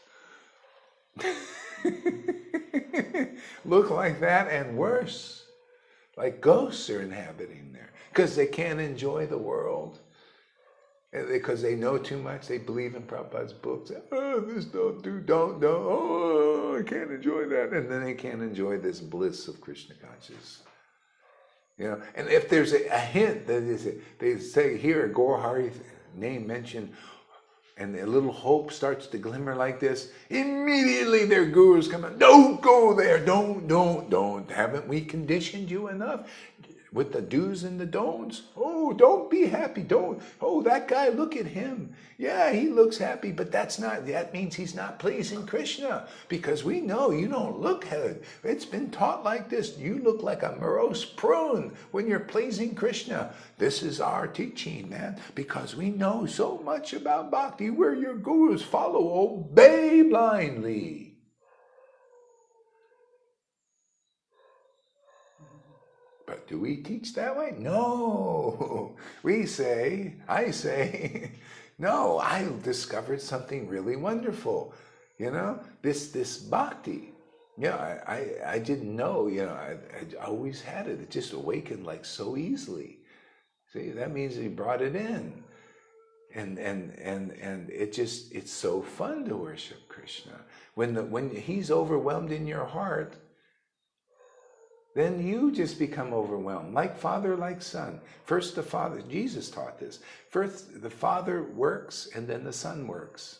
look like that and worse. Like ghosts are inhabiting there. Because they can't enjoy the world. Because they know too much. They believe in Prabhupada's books. Oh, this don't. Oh, I can't enjoy that. And then they can't enjoy this bliss of Krishna consciousness. And if there's a hint that they say here, Gaurahari name mentioned, and a little hope starts to glimmer like this, immediately their gurus come out. Don't go there. Don't. Haven't we conditioned you enough with the do's and the don'ts? Oh, don't be happy. Don't. Oh, that guy, look at him. Yeah, he looks happy, but that means he's not pleasing Krishna, because we know you don't look good. It's been taught like this. You look like a morose prune when you're pleasing Krishna. This is our teaching, man, because we know so much about bhakti where your gurus follow, obey blindly. But do we teach that way? No. I say, no, I discovered something really wonderful. This bhakti. I didn't know, I always had it. It just awakened like so easily. See, that means he brought it in. And it's so fun to worship Krishna. When he's overwhelmed in your heart, then you just become overwhelmed, like father, like son. First the Father, Jesus taught this. First the Father works, and then the Son works.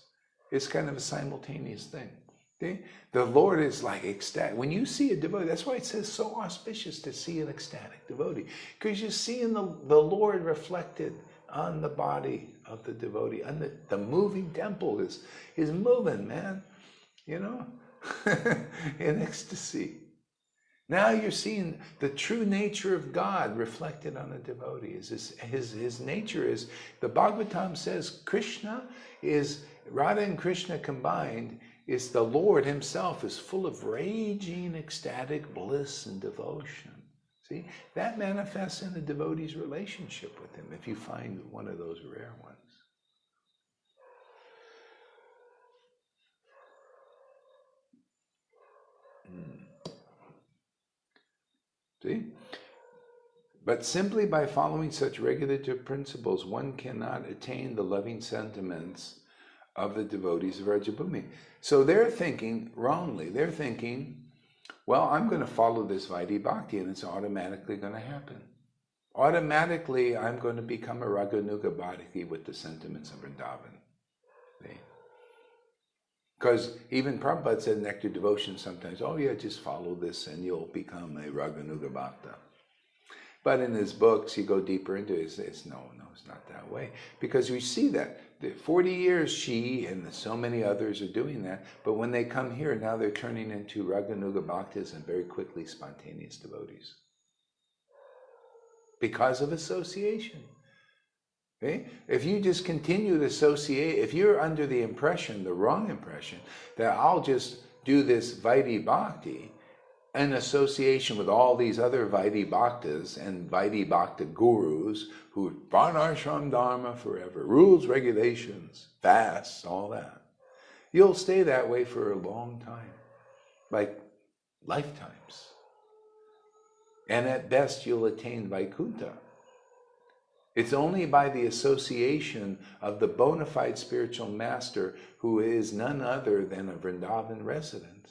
It's kind of a simultaneous thing. Okay? The Lord is like ecstatic. When you see a devotee, that's why it says so auspicious to see an ecstatic devotee, because you're seeing the Lord reflected on the body of the devotee. And the moving temple is moving, man, in ecstasy. Now you're seeing the true nature of God reflected on a devotee. His nature is, the Bhagavatam says, Krishna is, Radha and Krishna combined, is the Lord himself is full of raging, ecstatic bliss and devotion. See, that manifests in the devotee's relationship with him, if you find one of those rare ones. See? But simply by following such regulative principles, one cannot attain the loving sentiments of the devotees of Rajabhumi. So they're thinking wrongly. They're thinking, well, I'm going to follow this Vaidhi Bhakti and it's automatically going to happen. Automatically, I'm going to become a Raganuga Bhakti with the sentiments of Vrindavan. Because even Prabhupada said in Nectar Devotion sometimes, oh yeah, just follow this and you'll become a Raganuga Bhakta. But in his books, you go deeper into it, it's no, it's not that way. Because we see that. 40 years she and so many others are doing that, but when they come here, now they're turning into Raganuga Bhaktas and very quickly spontaneous devotees. Because of association. Okay? If you just continue to associate, if you're under the impression, the wrong impression, that I'll just do this Vaidhi Bhakti in association with all these other Vaidhi Bhaktas and Vaidhi Bhakta gurus who Varnashram Dharma forever, rules, regulations, fasts, all that. You'll stay that way for a long time, like lifetimes. And at best you'll attain Vaikuntha. It's only by the association of the bona fide spiritual master who is none other than a Vrindavan resident,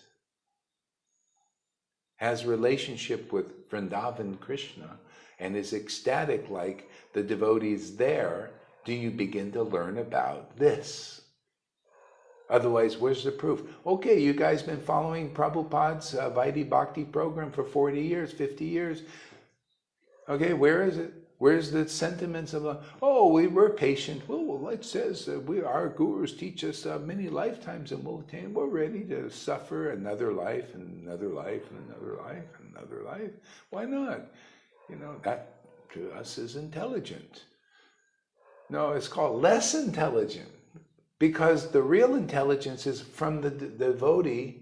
has relationship with Vrindavan Krishna, and is ecstatic like the devotees there, do you begin to learn about this. Otherwise, where's the proof? Okay, you guys been following Prabhupada's Vaidhi Bhakti program for 40 years, 50 years. Okay, where is it? Where's the sentiments of, we're patient. Well, it says our gurus teach us many lifetimes and we'll attain. We're ready to suffer another life and another life and another life and another life. Why not? That to us is intelligent. No, it's called less intelligent because the real intelligence is from the devotee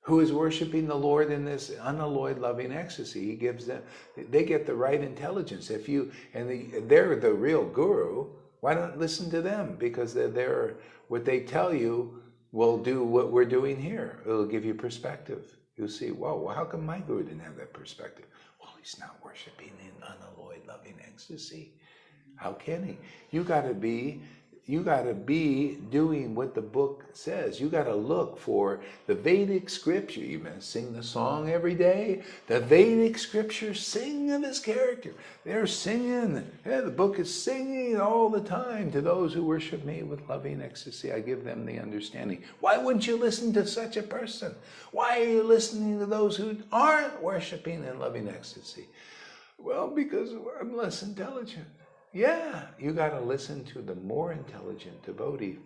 who is worshiping the Lord in this unalloyed loving ecstasy. He gives them, they get the right intelligence. They're the real guru, why not listen to them? Because they're what they tell you will do what we're doing here. It'll give you perspective. You'll see, whoa, how come my guru didn't have that perspective? Well, he's not worshiping in unalloyed loving ecstasy. How can he? You got to be doing what the book says. You got to look for the Vedic scripture. You're going to sing the song every day. The Vedic scriptures sing of his character. They're singing. Yeah, the book is singing all the time. To those who worship me with loving ecstasy, I give them the understanding. Why wouldn't you listen to such a person? Why are you listening to those who aren't worshiping in loving ecstasy? Well, because I'm less intelligent. Yeah, you got to listen to the more intelligent devotee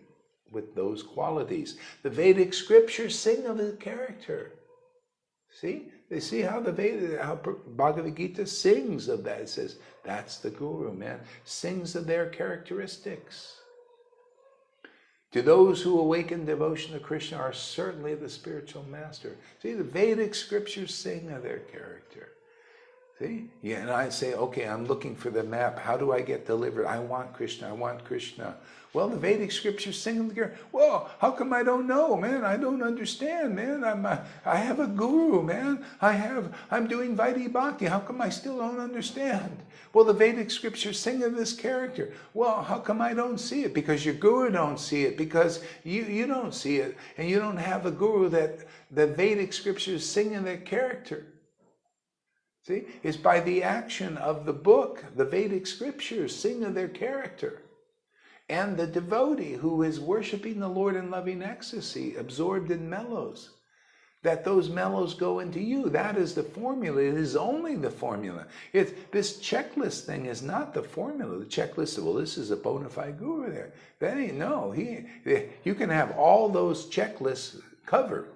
with those qualities. The Vedic scriptures sing of his character. See? They see how how Bhagavad Gita sings of that. It says, that's the guru, man. Sings of their characteristics. To those who awaken devotion to Krishna are certainly the spiritual master. See, the Vedic scriptures sing of their character. See? Yeah, and I say, okay, I'm looking for the map. How do I get delivered? I want Krishna. I want Krishna. Well, the Vedic scriptures sing of the character. Well, how come I don't know, man? I don't understand, man. I have a guru, man. I'm doing Vaidhi Bhakti. How come I still don't understand? Well, the Vedic scriptures sing of this character. Well, how come I don't see it? Because your guru don't see it. Because you don't see it. And you don't have a guru that the Vedic scriptures sing of their character. See, it's by the action of the book, the Vedic scriptures sing of their character. And the devotee who is worshiping the Lord in loving ecstasy, absorbed in mellows, that those mellows go into you. That is the formula. It is only the formula. This checklist thing is not the formula. The checklist, well, this is a bona fide guru there. That ain't, no. You can have all those checklists covered.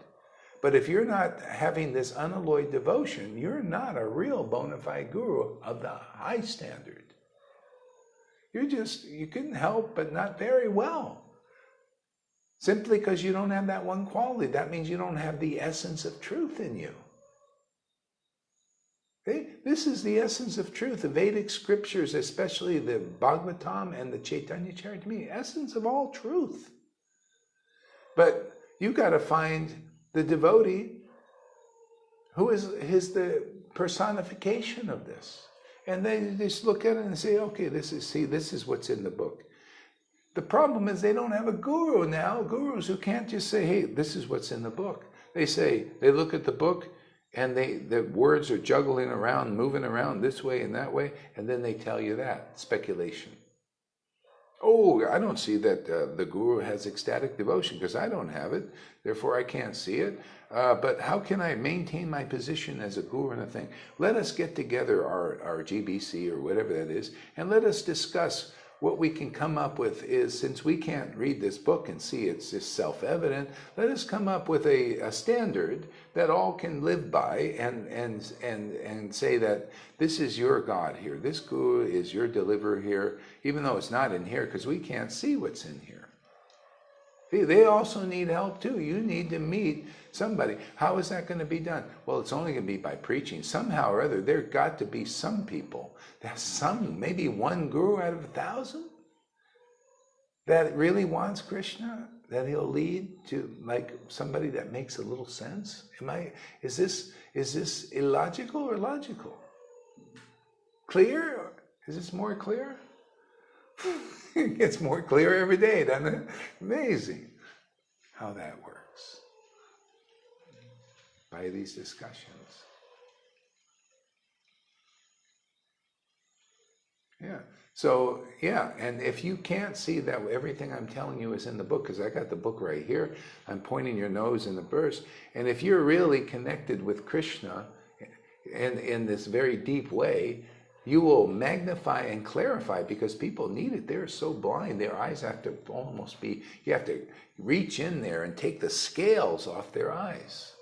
But if you're not having this unalloyed devotion, you're not a real bona fide guru of the high standard. You couldn't help, but not very well. Simply because you don't have that one quality. That means you don't have the essence of truth in you. Okay? This is the essence of truth. The Vedic scriptures, especially the Bhagavatam and the Chaitanya Charitamrita, essence of all truth. But you got to find the devotee who is the personification of this. And they just look at it and say, okay, this is what's in the book. The problem is they don't have a guru now. Gurus who can't just say, hey, this is what's in the book. They look at the book and the words are juggling around, moving around this way and that way, and then they tell you that. Speculation. Oh, I don't see that the guru has ecstatic devotion because I don't have it, therefore I can't see it. But how can I maintain my position as a guru in a thing? Let us get together our GBC or whatever that is, and let us discuss what we can come up with is, since we can't read this book and see it's just self-evident, let us come up with a standard that all can live by and say that this is your God here. This guru is your deliverer here, even though it's not in here because we can't see what's in here. See, they also need help too. You need to meet somebody. How is that going to be done? Well, it's only going to be by preaching. Somehow or other, there got to be some people, maybe one guru out of 1,000 that really wants Krishna, that he'll lead to like somebody that makes a little sense. Is this illogical or logical? Clear? Is this more clear? It gets more clear every day, doesn't it? Amazing how that works by these discussions. Yeah. So, yeah, and if you can't see that everything I'm telling you is in the book, because I got the book right here, I'm pointing your nose in the verse, and if you're really connected with Krishna in this very deep way, you will magnify and clarify, because people need it. They're so blind. Their eyes have to almost be, you have to reach in there and take the scales off their eyes.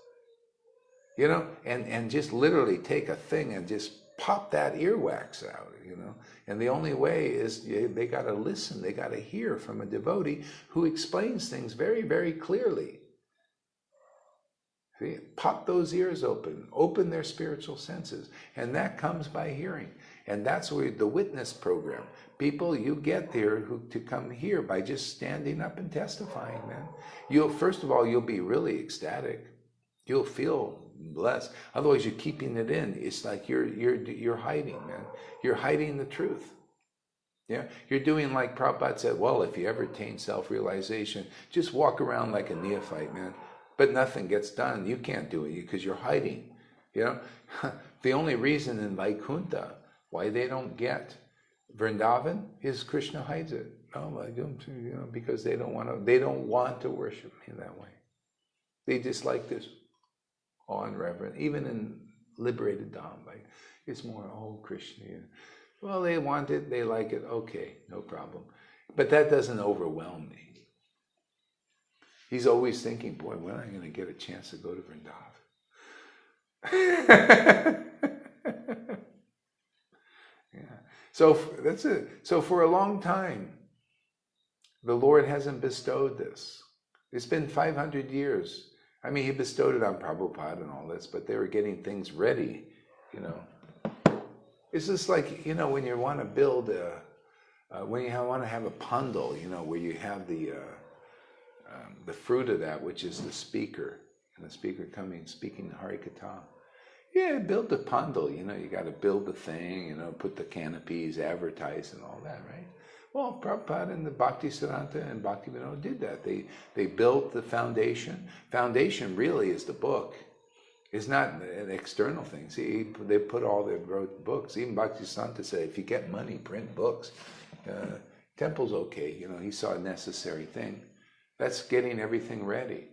You know, and just literally take a thing and just pop that earwax out, you know. And the only way is they got to listen. They got to hear from a devotee who explains things very, very clearly. See, pop those ears open their spiritual senses. And that comes by hearing. And that's where the witness program. People, you get there to come here by just standing up and testifying, man. First of all, you'll be really ecstatic. You'll feel blessed. Otherwise, you're keeping it in. It's like you're hiding, man. You're hiding the truth. Yeah, you're doing like Prabhupada said. Well, if you ever attain self-realization, just walk around like a neophyte, man. But nothing gets done. You can't do it because you're hiding. You know, the only reason in Vaikuntha why they don't get Vrindavan is Krishna hides it. Oh, I don't, you know, because they don't want to worship me that way. They just like this awe and reverence. Even in liberated Dham, like it's more, oh, Krishna. Well, they want it, they like it, okay, no problem. But that doesn't overwhelm me. He's always thinking, boy, when am I going to get a chance to go to Vrindavan? Yeah. So that's it. So for a long time, the Lord hasn't bestowed this. It's been 500 years. I mean, he bestowed it on Prabhupada and all this, but they were getting things ready, you know. It's just like, you know, when you want to build when you want to have a pandal, you know, where you have the fruit of that, which is the speaker, and the speaker coming, speaking Harikatha. Yeah, build the pandal, you know, you got to build the thing, you know, put the canopies, advertise and all that, right? Well, Prabhupada and the Bhaktisiddhanta and Bhaktivinoda did that. They built the foundation. Foundation really is the book. It's not an external thing. See, they wrote books. Even Bhaktisiddhanta said, if you get money, print books. Temple's okay, you know, he saw a necessary thing. That's getting everything ready.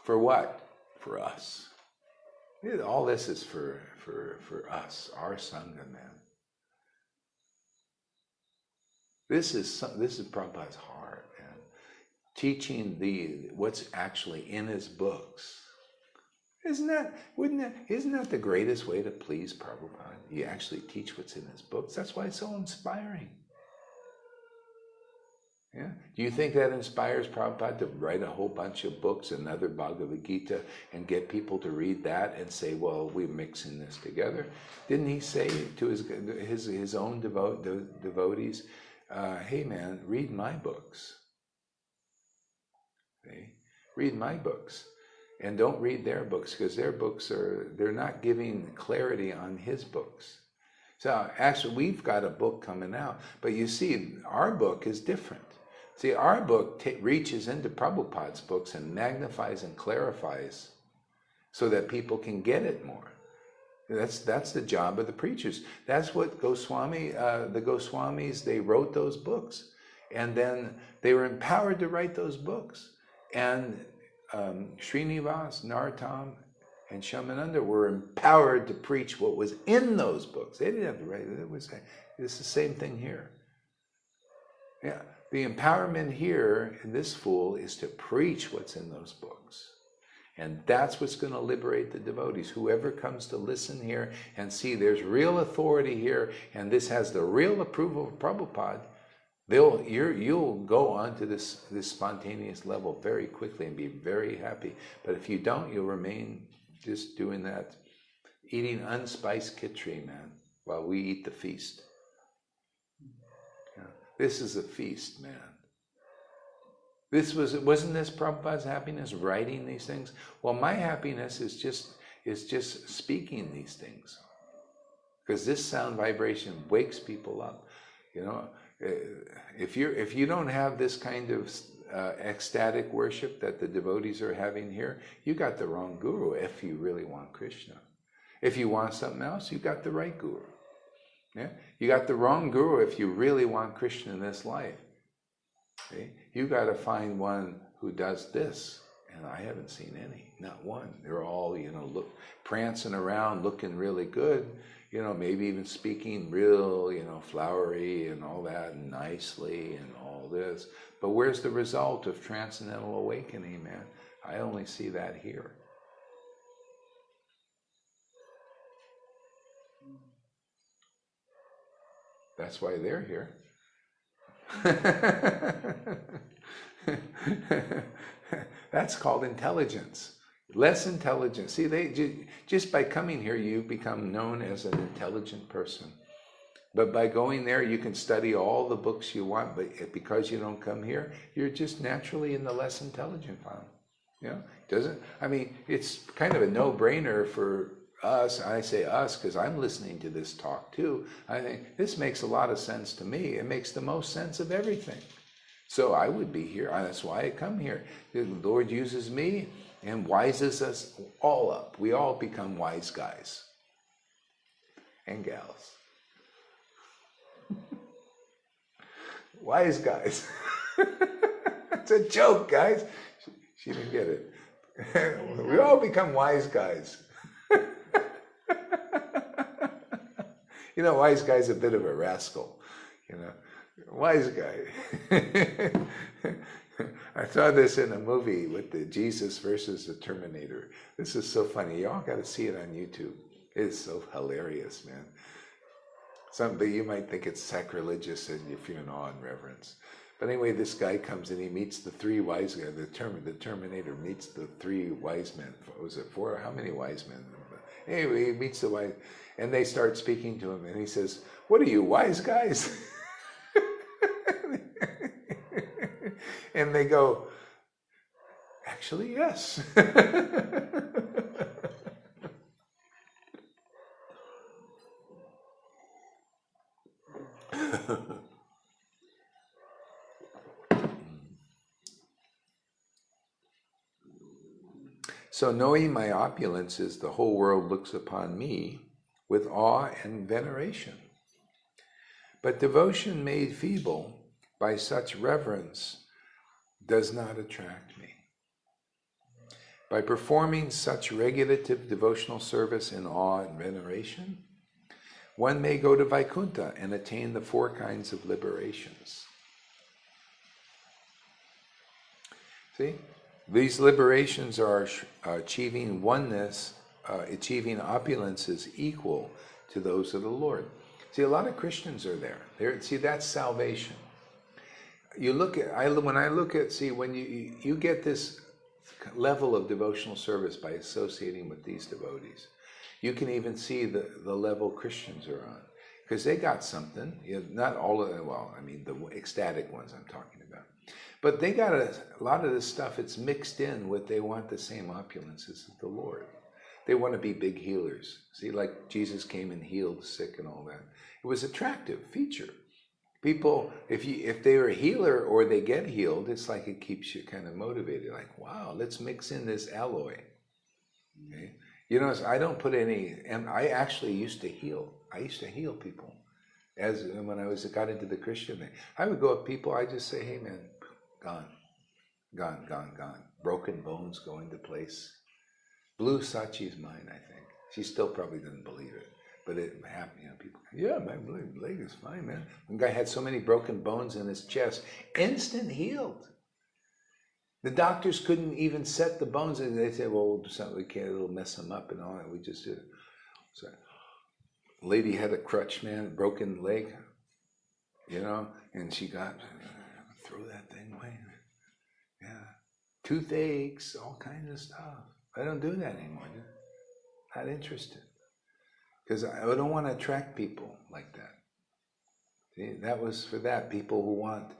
For what? For us. All this is for us, our Sangha, man. This is Prabhupada's heart, man. Teaching what's actually in his books. Isn't that the greatest way to please Prabhupada? You actually teach what's in his books. That's why it's so inspiring. Yeah. Do you think that inspires Prabhupada to write a whole bunch of books, another Bhagavad Gita, and get people to read that and say, well, we're mixing this together? Didn't he say to his own devotees, hey man, read my books. Okay? Read my books. And don't read their books, because their books they're not giving clarity on his books. So actually we've got a book coming out, but you see, our book is different. See, our book reaches into Prabhupada's books and magnifies and clarifies so that people can get it more. That's the job of the preachers. That's what the Goswamis, they wrote those books. And then they were empowered to write those books. And Srinivas, Narottam, and Shamananda were empowered to preach what was in those books. They didn't have to write it. It's the same thing here. Yeah, the empowerment here in this fool is to preach what's in those books. And that's what's going to liberate the devotees. Whoever comes to listen here and see there's real authority here, and this has the real approval of Prabhupada, you'll go on to this spontaneous level very quickly and be very happy. But if you don't, you'll remain just doing that, eating unspiced khichdi, man, while we eat the feast. Yeah. This is a feast, man. Wasn't this Prabhupada's happiness, writing these things? Well, my happiness is just speaking these things, because this sound vibration wakes people up. You know, if you don't have this kind of ecstatic worship that the devotees are having here, you got the wrong guru. If you really want Krishna, if you want something else, you got the right guru. Yeah, you got the wrong guru if you really want Krishna in this life. Okay? You got to find one who does this, and I haven't seen any, not one. They're all, prancing around, looking really good, maybe even speaking real, flowery and all that, and nicely and all this. But where's the result of transcendental awakening, man? I only see that here. That's why they're here. That's called intelligence. Less intelligence. See, just by coming here, you become known as an intelligent person. But by going there, you can study all the books you want, but because you don't come here, you're just naturally in the less intelligent file. It's kind of a no-brainer for us. I say us because I'm listening to this talk too. I think this makes a lot of sense to me. It makes the most sense of everything. So I would be here. That's why I come here. The Lord uses me and wises us all up. We all become wise guys and gals. Wise guys. It's a joke, guys. She didn't get it. We all become wise guys. Wise guy's a bit of a rascal. Wise guy. I saw this in a movie with the Jesus versus the Terminator. This is so funny. Y'all got to see it on YouTube. It's so hilarious, man. But you might think it's sacrilegious if you're in awe and reverence. But anyway, this guy comes and he meets the three wise guys. The Terminator meets the three wise men. Was it four? How many wise men? Anyway, he meets the wise, and they start speaking to him, and he says, "What are you, wise guys?" And they go, "Actually, yes." So knowing my opulences, the whole world looks upon me with awe and veneration. But devotion made feeble by such reverence does not attract me. By performing such regulative devotional service in awe and veneration, one may go to Vaikuntha and attain the four kinds of liberations. See? These liberations are achieving oneness, achieving opulences equal to those of the Lord. See, a lot of Christians are there. See, that's salvation. You look at, when I look at, see, when you get this level of devotional service by associating with these devotees, you can even see the level Christians are on. Because they got something, not all of them, well, I mean, the ecstatic ones I'm talking about. But they got a lot of this stuff, it's mixed in with, they want the same opulences as the Lord. They want to be big healers. See, like Jesus came and healed the sick and all that. It was an attractive feature. People, if they're a healer or they get healed, it's like it keeps you kind of motivated. Like, wow, let's mix in this alloy. Okay? You know, I don't put any, and I actually used to heal. I used to heal people. When I got into the Christian thing, I would go up people, I just say, hey man, gone, gone, gone, gone. Broken bones go into place. Blue Sachi's mine, I think. She still probably doesn't believe it. But it happened, you know, people, yeah, my leg is fine, man. One guy had so many broken bones in his chest, instant healed. The doctors couldn't even set the bones, and they said, well, we can't, it'll mess them up and all that. We just did it. So, lady had a crutch, man, broken leg, you know, and she got, throw that thing away. Yeah. Toothaches, all kinds of stuff. I don't do that anymore. Not interested. Because I don't want to attract people like that. See, that was for that. People who want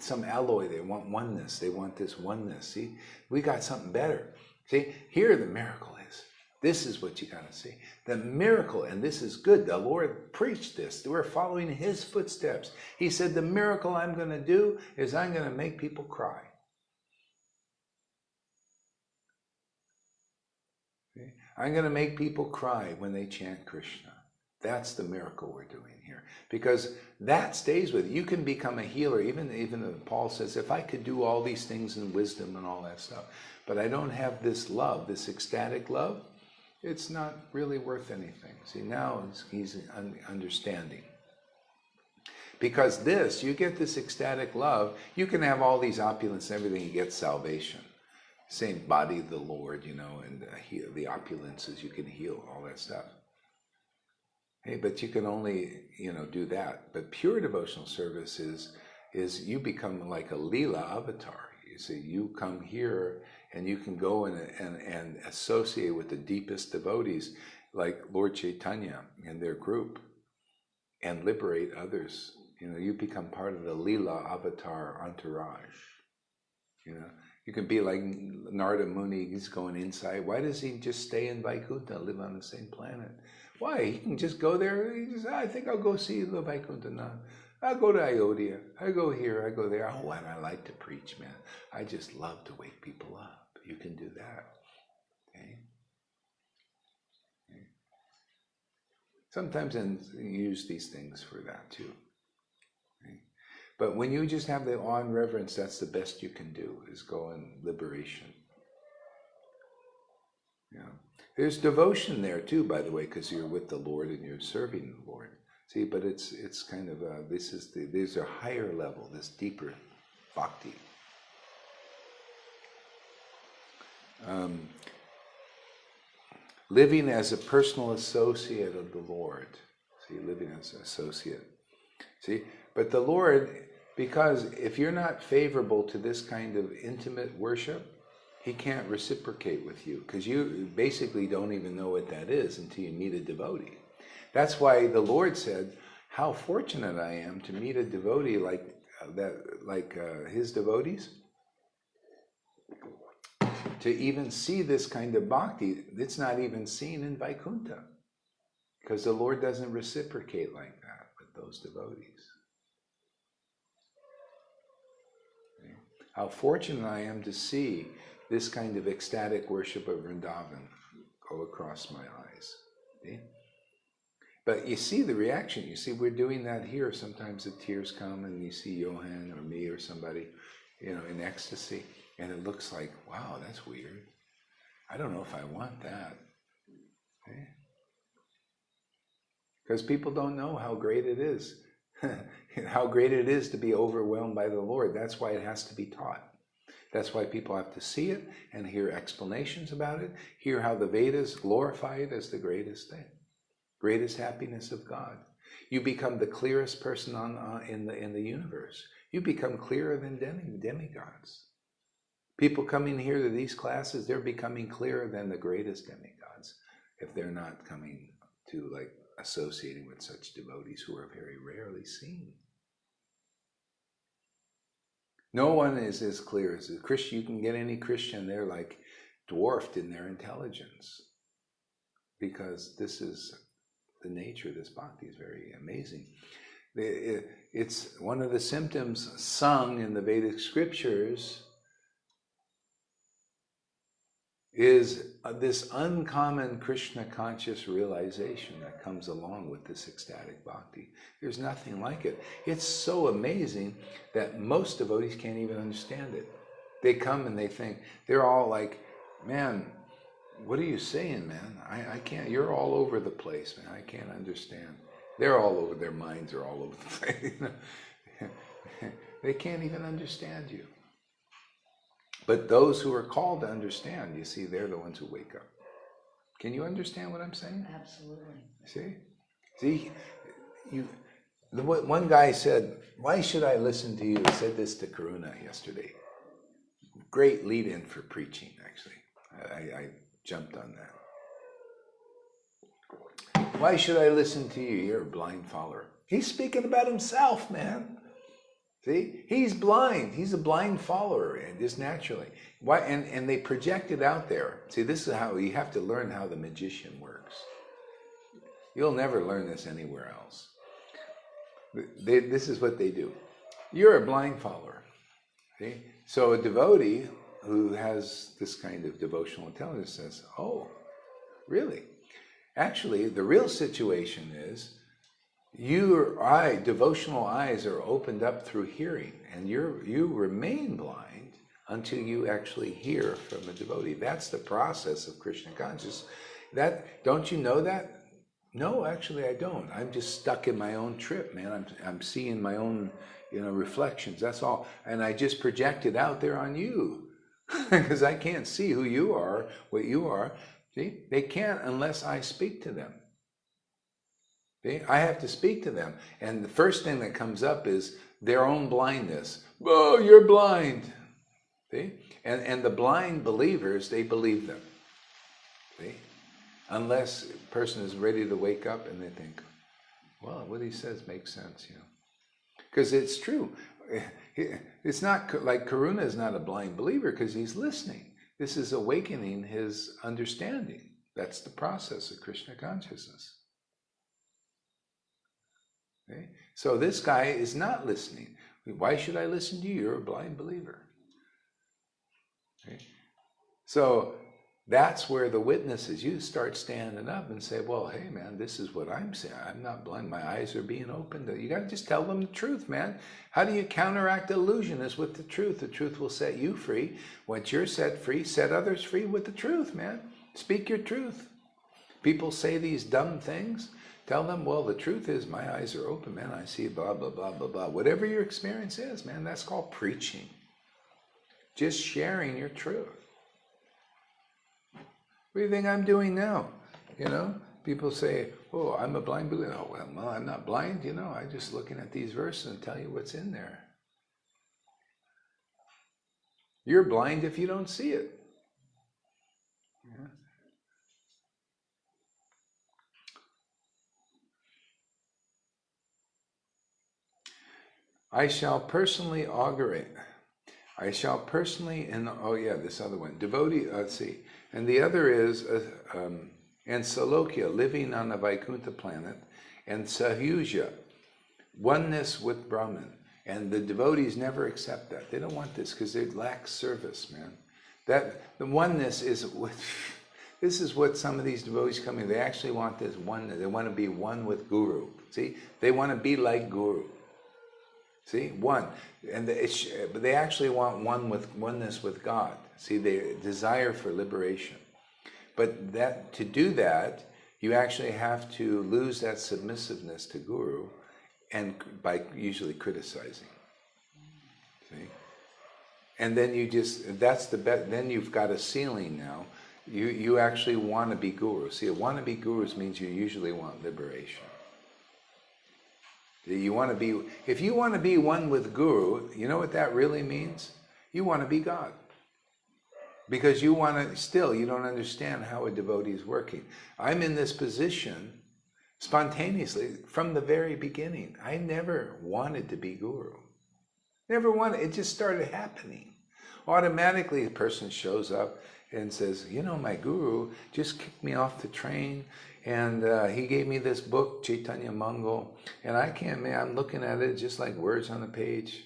some alloy, they want oneness. They want this oneness. See, we got something better. See, here the miracle is. This is what you got to see. The miracle, and this is good. The Lord preached this. We're following His footsteps. He said, the miracle I'm going to do is I'm going to make people cry. I'm going to make people cry when they chant Krishna. That's the miracle we're doing here. Because that stays with you. You can become a healer. Even Paul says, if I could do all these things in wisdom and all that stuff, but I don't have this love, this ecstatic love, it's not really worth anything. See, now he's understanding. Because you get this ecstatic love, you can have all these opulence and everything, you get salvation. Same body of the Lord, you know, and the opulences, you can heal, all that stuff. Hey, but you can only, you know, do that. But pure devotional service is you become like a Leela avatar. You see, you come here and you can go and associate with the deepest devotees, like Lord Chaitanya and their group, and liberate others. You know, you become part of the Leela avatar entourage. You know, you can be like Narada Muni, he's going inside. Why does he just stay in Vaikuntha, live on the same planet? Why? He can just go there. He says, I think I'll go see the Vaikuntha now. I'll go to Ayodhya. I go here, I go there. Oh, and I like to preach, man. I just love to wake people up. You can do that. Okay? Okay. Sometimes you use these things for that too. Okay? But when you just have the awe and reverence, that's the best you can do, is go in liberation. Yeah. There's devotion there too, by the way, because you're with the Lord and you're serving the Lord. See, but it's kind of there's a higher level, this deeper bhakti. Living as a personal associate of the Lord. See, living as an associate. See, but the Lord, because if you're not favorable to this kind of intimate worship, He can't reciprocate with you, because you basically don't even know what that is until you meet a devotee. That's why the Lord said, how fortunate I am to meet a devotee like His devotees, to even see this kind of bhakti. It's not even seen in Vaikuntha, because the Lord doesn't reciprocate like that with those devotees. Okay? How fortunate I am to see this kind of ecstatic worship of Vrindavan go across my eyes. See? But you see the reaction. You see, we're doing that here. Sometimes the tears come and you see Johan or me or somebody, you know, in ecstasy. And it looks like, wow, that's weird. I don't know if I want that. Okay? Because people don't know how great it is. How great it is to be overwhelmed by the Lord. That's why it has to be taught. That's why people have to see it and hear explanations about it, hear how the Vedas glorify it as the greatest thing, greatest happiness of God. You become the clearest person in the universe. You become clearer than demigods. People coming here to these classes, they're becoming clearer than the greatest demigods if they're not coming to like associating with such devotees who are very rarely seen. No one is as clear as a Christian. You can get any Christian, they're like dwarfed in their intelligence, because this is the nature of this bhakti is very amazing. It's one of the symptoms sung in the Vedic scriptures is this uncommon Krishna conscious realization that comes along with this ecstatic bhakti. There's nothing like it. It's so amazing that most devotees can't even understand it. They come and they think, they're all like, man, what are you saying, man? I can't, you're all over the place, man. I can't understand. They're all over, their minds are all over the place. They can't even understand you. But those who are called to understand, you see, they're the ones who wake up. Can you understand what I'm saying? Absolutely. See, one guy said, why should I listen to you? He said this to Karuna yesterday. Great lead-in for preaching, actually. I jumped on that. Why should I listen to you? You're a blind follower. He's speaking about himself, man. See, he's blind. He's a blind follower, and just naturally. Why? And they project it out there. See, this is how you have to learn how the magician works. You'll never learn this anywhere else. This is what they do. You're a blind follower. See, so a devotee who has this kind of devotional intelligence says, "Oh, really? Actually, the real situation is." Devotional eyes are opened up through hearing, and you remain blind until you actually hear from a devotee. That's the process of Krishna consciousness. Don't you know that? No, actually I don't. I'm just stuck in my own trip, man. I'm seeing my own, reflections. That's all, and I just project it out there on you because I can't see who you are, what you are. See, they can't unless I speak to them. See? I have to speak to them. And the first thing that comes up is their own blindness. Oh, you're blind. See? And the blind believers, they believe them. See? Unless a person is ready to wake up and they think, well, what he says makes sense, Because it's true. It's not like Karuna is not a blind believer because he's listening. This is awakening his understanding. That's the process of Krishna consciousness. Okay? So this guy is not listening. Why should I listen to you? You're a blind believer. Okay? So that's where the witness is. You start standing up and say, well, hey man, this is what I'm saying. I'm not blind. My eyes are being opened. You got to just tell them the truth, man. How do you counteract illusion? Is with the truth. The truth will set you free. Once you're set free, set others free with the truth, man. Speak your truth. People say these dumb things. Tell them, well, the truth is my eyes are open, man. I see blah, blah, blah, blah, blah. Whatever your experience is, man, that's called preaching. Just sharing your truth. What do you think I'm doing now? People say, oh, I'm a blind believer. Oh, well, no, I'm not blind, I'm just looking at these verses and tell you what's in there. You're blind if you don't see it. Yeah. I shall personally augurate. I shall personally, this other one, devotee, let's see. And the other is, and Salokya, living on the Vaikuntha planet, and Sahyuja, oneness with Brahman. And the devotees never accept that. They don't want this because they lack service, man. The oneness is this is what some of these devotees come in. They actually want this oneness. They want to be one with Guru. See? They want to be like Guru. See, one, but they actually want oneness with God. See, they desire for liberation. But to do that, you actually have to lose that submissiveness to Guru, and by usually criticizing. See, and then then you've got a ceiling now. You actually want to be Guru. See, want to be Gurus means you usually want liberation. If you want to be one with Guru, you know what that really means? You want to be God. Because you don't understand how a devotee is working. I'm in this position spontaneously from the very beginning. I never wanted to be Guru. Never wanted, it just started happening. Automatically a person shows up and says, you know, my guru just kicked me off the train, and he gave me this book, Chaitanya Mangal, and I'm looking at it just like words on a page.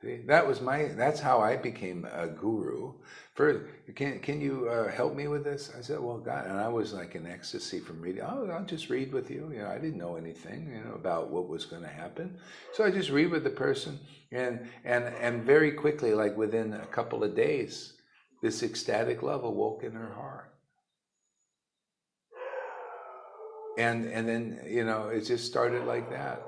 See, that's how I became a guru. First, can you help me with this? I said, well, God, and I was like in ecstasy from reading. Oh, I'll just read with you. You know, I didn't know anything, you know, about what was going to happen. So I just read with the person, and very quickly, like within a couple of days, this ecstatic love awoke in her heart. And then, you know, it just started like that.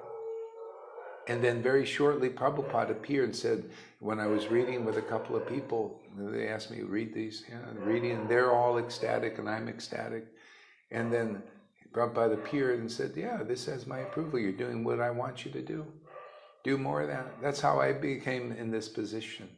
And then very shortly, Prabhupada appeared and said, when I was reading with a couple of people, they asked me to read these, you know, reading, and they're all ecstatic and I'm ecstatic. And then Prabhupada appeared and said, yeah, this has my approval. You're doing what I want you to do. Do more of that. That's how I became in this position.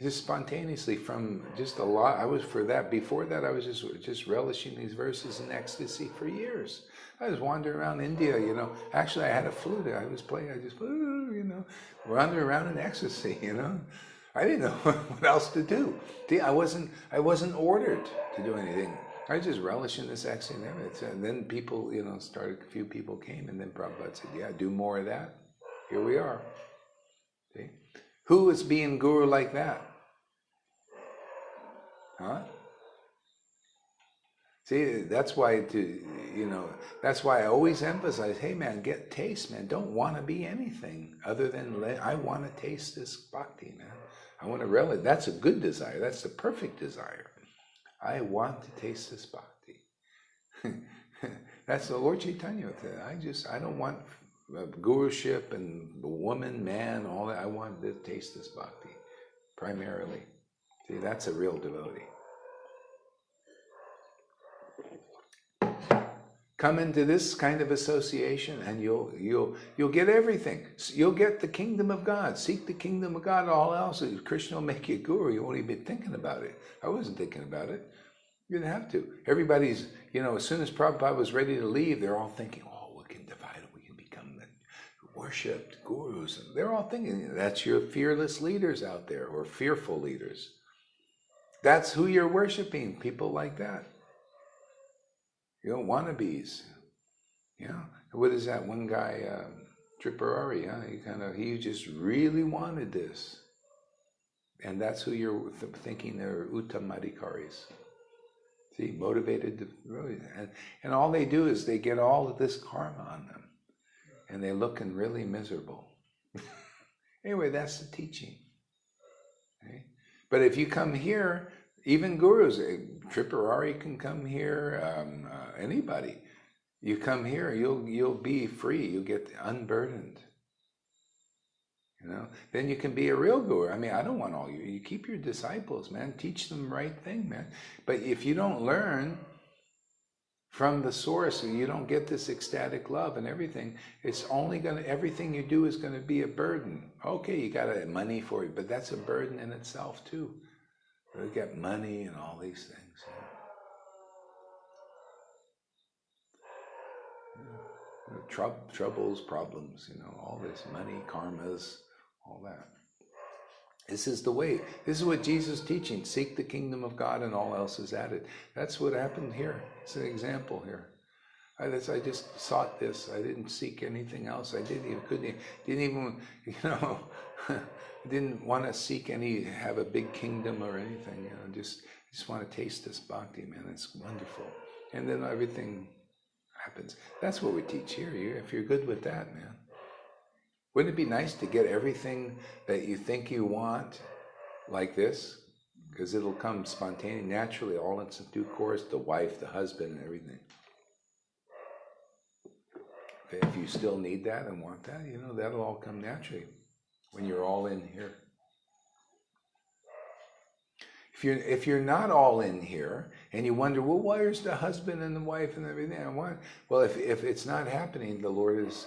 Just spontaneously, from just a lot. I was for that. Before that, I was just relishing these verses in ecstasy for years. I was wandering around India, you know. Actually, I had a flute. I was playing. I just, you know, wandering around in ecstasy, you know. I didn't know what else to do. See, I wasn't ordered to do anything. I was just relishing this ecstasy and everything. And then people, you know, a few people came, and then Prabhupada said, yeah, do more of that. Here we are. See? Who is being guru like that? Huh? See, that's why that's why I always emphasize, hey man, get taste, man. Don't want to be anything other than, I want to taste this bhakti, man. I want to relish. That's a good desire. That's the perfect desire. I want to taste this bhakti. That's the Lord Chaitanya. I don't want guruship and woman, man, all that. I want to taste this bhakti, primarily. See, that's a real devotee. Come into this kind of association, and you'll get everything. You'll get the kingdom of God. Seek the kingdom of God. All else, Krishna will make you guru. You won't even be thinking about it. I wasn't thinking about it. You didn't have to. Everybody's, you know, as soon as Prabhupada was ready to leave, they're all thinking, oh, we can divide it. We can become worshipped gurus. And they're all thinking, that's your fearless leaders out there, or fearful leaders. That's who you're worshiping, people like that. You know, wannabes. Yeah. What is that one guy, Tripurari, huh? He just really wanted this. And that's who you're thinking they're uttamadhikaris. See, motivated to really, and all they do is they get all of this karma on them. And they're looking really miserable. Anyway, that's the teaching. Okay? But if you come here, even gurus, Tripurari can come here, anybody. You come here, you'll be free. You get unburdened. You know, then you can be a real guru. I mean, I don't want all you. You keep your disciples, man. Teach them the right thing, man. But if you don't learn from the source, you don't get this ecstatic love and everything. It's only everything you do is going to be a burden. Okay, you got money for it, but that's a burden in itself too. You get money and all these things. Troubles, problems, you know, all this money, karmas, all that. This is the way. This is what Jesus is teaching. Seek the kingdom of God and all else is added. That's what happened here. It's an example here. I just sought this. I didn't seek anything else. I didn't even, you know, didn't want to have a big kingdom or anything. You know, just want to taste this bhakti, man. It's wonderful. And then everything happens. That's what we teach here. If you're good with that, man. Wouldn't it be nice to get everything that you think you want like this? Because it'll come spontaneously, naturally, all in due course, the wife, the husband, and everything. Okay, if you still need that and want that, you know, that'll all come naturally when you're all in here. If you're not all in here and you wonder, well, where's the husband and the wife and everything? Well, if it's not happening, the Lord is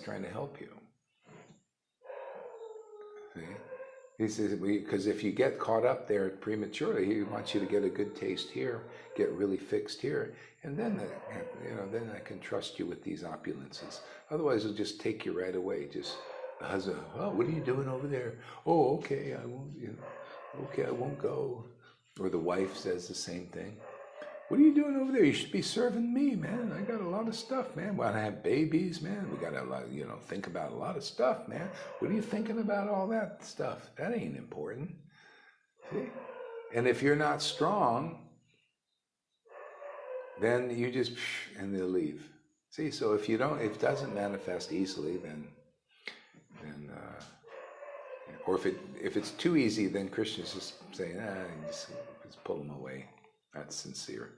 trying to help you. See? He says, because if you get caught up there prematurely, He wants you to get a good taste here, get really fixed here, and then then I can trust you with these opulences. Otherwise, it'll just take you right away. Just the husband, oh, what are you doing over there? Oh, okay, I won't, you know. Okay, I won't go. Or the wife says the same thing. What are you doing over there? You should be serving me, man. I got a lot of stuff, man. When I have babies, man, we got to, think about a lot of stuff, man. What are you thinking about all that stuff? That ain't important. See? And if you're not strong, then you just, and they'll leave. See, so if it doesn't manifest easily, then or if it's too easy, then Krishna's just saying, just pull them away. That's sincere.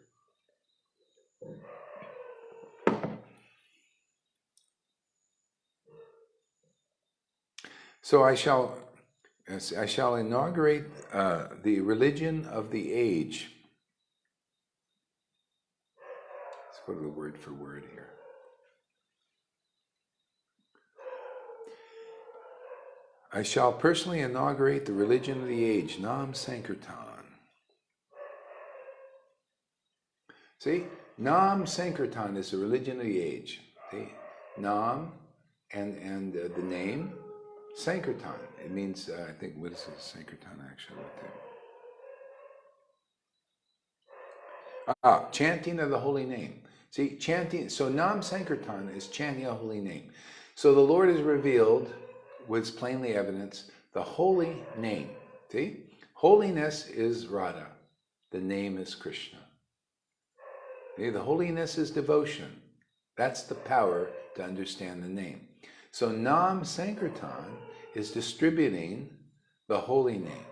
So I shall inaugurate the religion of the age. Let's go to the word for word here. I shall personally inaugurate the religion of the age, Nam Sankirtan. See, Nam Sankirtan is the religion of the age. See, Nam and the name, Sankirtan. It means, I think, what is it, Sankirtan actually? Chanting of the holy name. See, chanting, so Nam Sankirtan is chanting a holy name. So the Lord has revealed, with plainly evidence, the holy name. See? Holiness is Radha. The name is Krishna. See? The holiness is devotion. That's the power to understand the name. So Nam Sankirtan is distributing the holy name.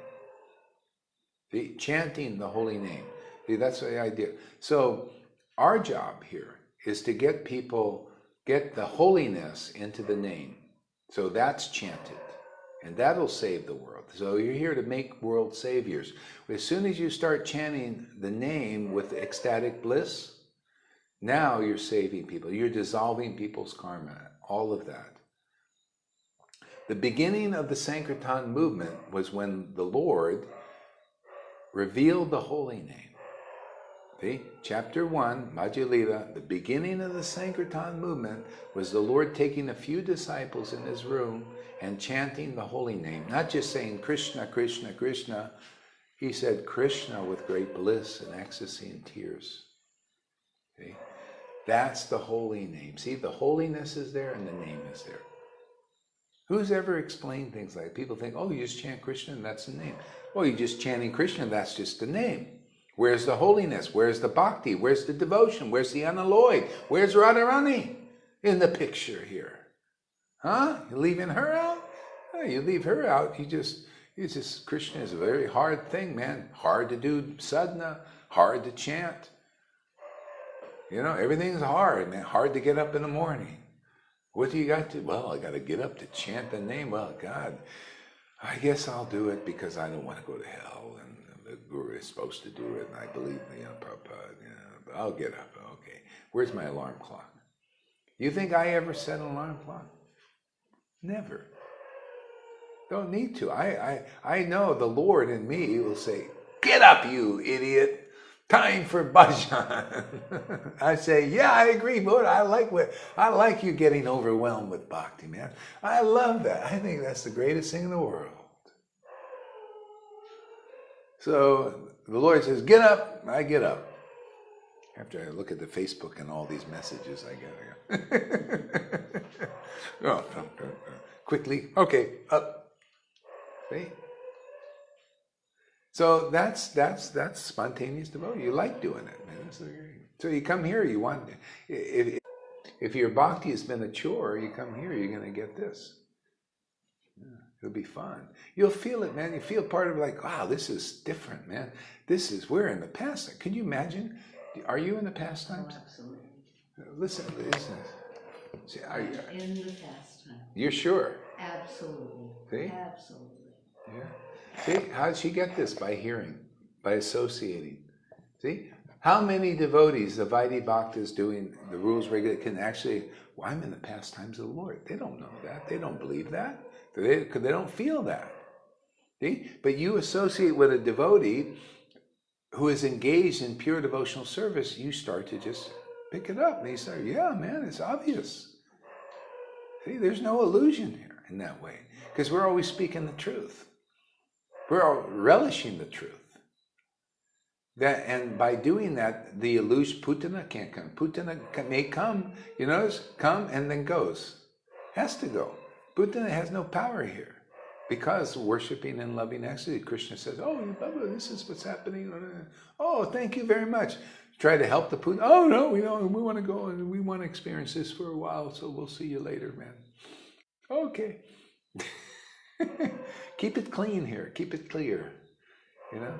See? Chanting the holy name. See, that's the idea. So our job here is to get the holiness into the name. So that's chanted, and that'll save the world. So you're here to make world saviors. As soon as you start chanting the name with ecstatic bliss, now you're saving people. You're dissolving people's karma, all of that. The beginning of the Sankirtan movement was when the Lord revealed the holy name. See? Chapter 1, Madhya Lila, the beginning of the Sankirtan movement was the Lord taking a few disciples in his room and chanting the holy name. Not just saying Krishna, Krishna, Krishna. He said Krishna with great bliss and ecstasy and tears. See? That's the holy name. See, the holiness is there and the name is there. Who's ever explained things like that? People think, oh, you just chant Krishna and that's the name. Oh, you're just chanting Krishna, that's just the name. Where's the holiness? Where's the bhakti? Where's the devotion? Where's the unalloyed? Where's Radharani in the picture here? Huh? You leaving her out? Oh, you leave her out, Krishna is a very hard thing, man. Hard to do sadhana, hard to chant. Everything's hard, man. Hard to get up in the morning. What do you got to? Well, I got to get up to chant the name. Well, God, I guess I'll do it because I don't want to go to hell. The Guru is supposed to do it, and I believe, Prabhupada, but I'll get up. Okay, where's my alarm clock? You think I ever set an alarm clock? Never. Don't need to. I know the Lord in me will say, get up, you idiot. Time for bhajan. I say, yeah, I agree, Lord. I like you getting overwhelmed with bhakti, man. I love that. I think that's the greatest thing in the world. So the Lord says, get up. I get up. After I look at the Facebook and all these messages I get. Quickly. Okay, up. See? So that's spontaneous devotion. You like doing it, man. So you come here, you want, if your bhakti has been a chore, you come here, you're going to get this. Yeah, it'll be fun. You'll feel it, man. You feel part of it, like, wow, this is different, man. We're in the past. Can you imagine? Are you in the past times? Oh, absolutely. Listen. See, in the past time. You're sure? Absolutely. See? Absolutely. Yeah. See, how did she get this? By hearing, by associating. See? How many devotees, the Vaidhi Bhaktas doing the rules regularly, can actually, well, I'm in the pastimes of the Lord. They don't know that. They don't believe that. They don't feel that. See? But you associate with a devotee who is engaged in pure devotional service, you start to just pick it up. And you start, yeah, man, it's obvious. See? There's no illusion here in that way. Because we're always speaking the truth. We're all relishing the truth. That, and by doing that, the illusion, Putana can't come. Putana may come, you notice, come and then goes. Has to go. Putana has no power here. Because worshiping and loving ecstasy, Krishna says, oh, Baba, this is what's happening. Oh, thank you very much. Try to help the Putana. Oh, no, we don't. We want to go and we want to experience this for a while, so we'll see you later, man. Okay. Keep it clean here. Keep it clear. You know?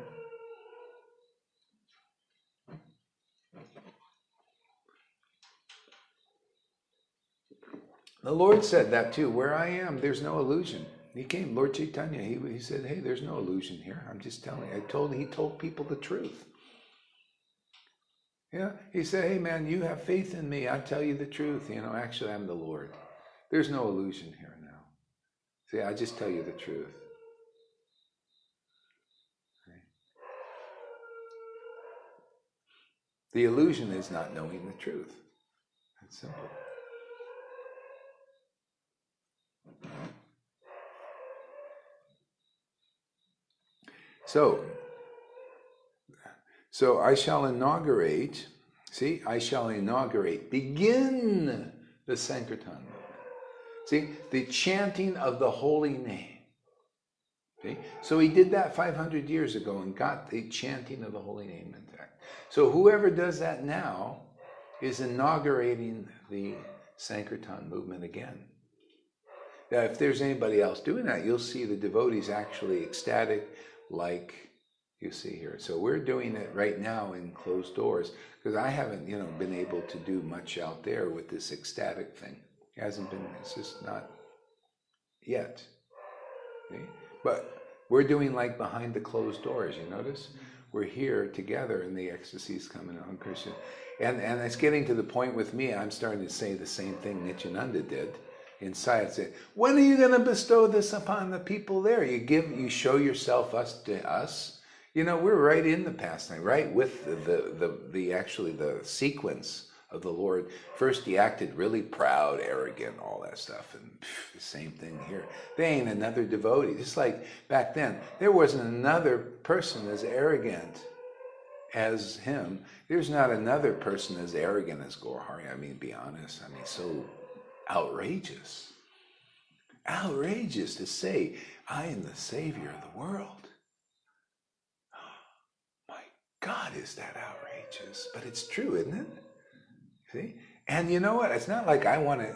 The Lord said that too. Where I am, there's no illusion. He came, Lord Chaitanya. He said, "Hey, there's no illusion here. I'm just telling you." He told people the truth. Yeah. He said, "Hey, man, you have faith in me. I tell you the truth. Actually, I'm the Lord. There's no illusion here now. See, I just tell you the truth." Okay. The illusion is not knowing the truth. It's simple. So I shall inaugurate, begin the Sankirtan movement. See, the chanting of the holy name. See? So he did that 500 years ago and got the chanting of the holy name intact. So whoever does that now is inaugurating the Sankirtan movement again. Now, if there's anybody else doing that, you'll see the devotees actually ecstatic, like you see here. So we're doing it right now in closed doors, because I haven't, been able to do much out there with this ecstatic thing. It hasn't been, it's just not yet. Okay? But we're doing like behind the closed doors, you notice? We're here together and the ecstasy is coming on Krishna. And it's getting to the point with me, I'm starting to say the same thing Nityananda did. Inside, say, when are you going to bestow this upon the people there? You show yourself to us. We're right in the pastime, right with the sequence of the Lord. First, he acted really proud, arrogant, all that stuff, and the same thing here. There ain't another devotee. Just like back then, there wasn't another person as arrogant as him. There's not another person as arrogant as Gaurahari. I mean, be honest. I mean, so outrageous to say, I am the savior of the world. My God, is that outrageous? But it's true, isn't it? See? And you know what? It's not like I want to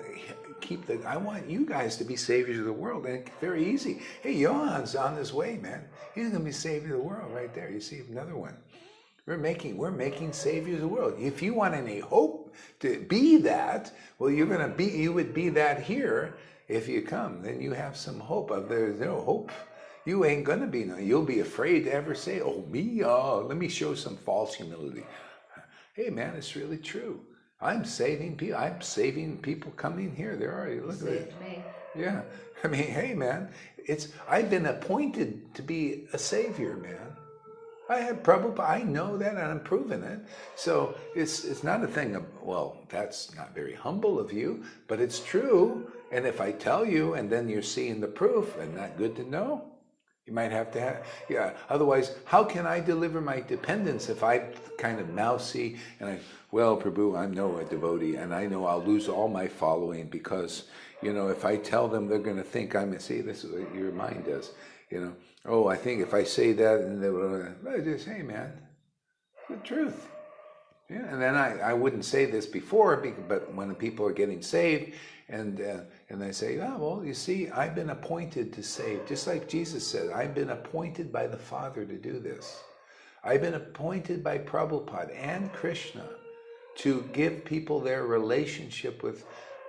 I want you guys to be saviors of the world. And it's very easy. Hey, Johan's on his way, man. He's going to be savior of the world right there. You see another one. We're making saviors of the world. If you want any hope to be that, well, you would be that here if you come. Then you have some hope. There's no hope. You ain't gonna be. You'll be afraid to ever say, "Oh, me, let me show some false humility." Hey, man, it's really true. I'm saving people. I'm saving people coming here. They're already look at it. Me. Yeah, I mean, hey, man, I've been appointed to be a savior, man. I know that, and I'm proving it. So it's not a thing of, well, that's not very humble of you, but it's true. And if I tell you, and then you're seeing the proof, isn't that good to know? You might have to yeah. Otherwise, how can I deliver my dependence if I'm kind of mousy and well, Prabhu, I'm a devotee, and I know I'll lose all my following because, if I tell them, they're going to think see, this is what your mind does, Oh, I think if I say that, and they will just, hey, man, the truth. Yeah, and then I wouldn't say this before, but when people are getting saved, and they say, oh, well, you see, I've been appointed to save, just like Jesus said, I've been appointed by the Father to do this. I've been appointed by Prabhupada and Krishna to give people their relationship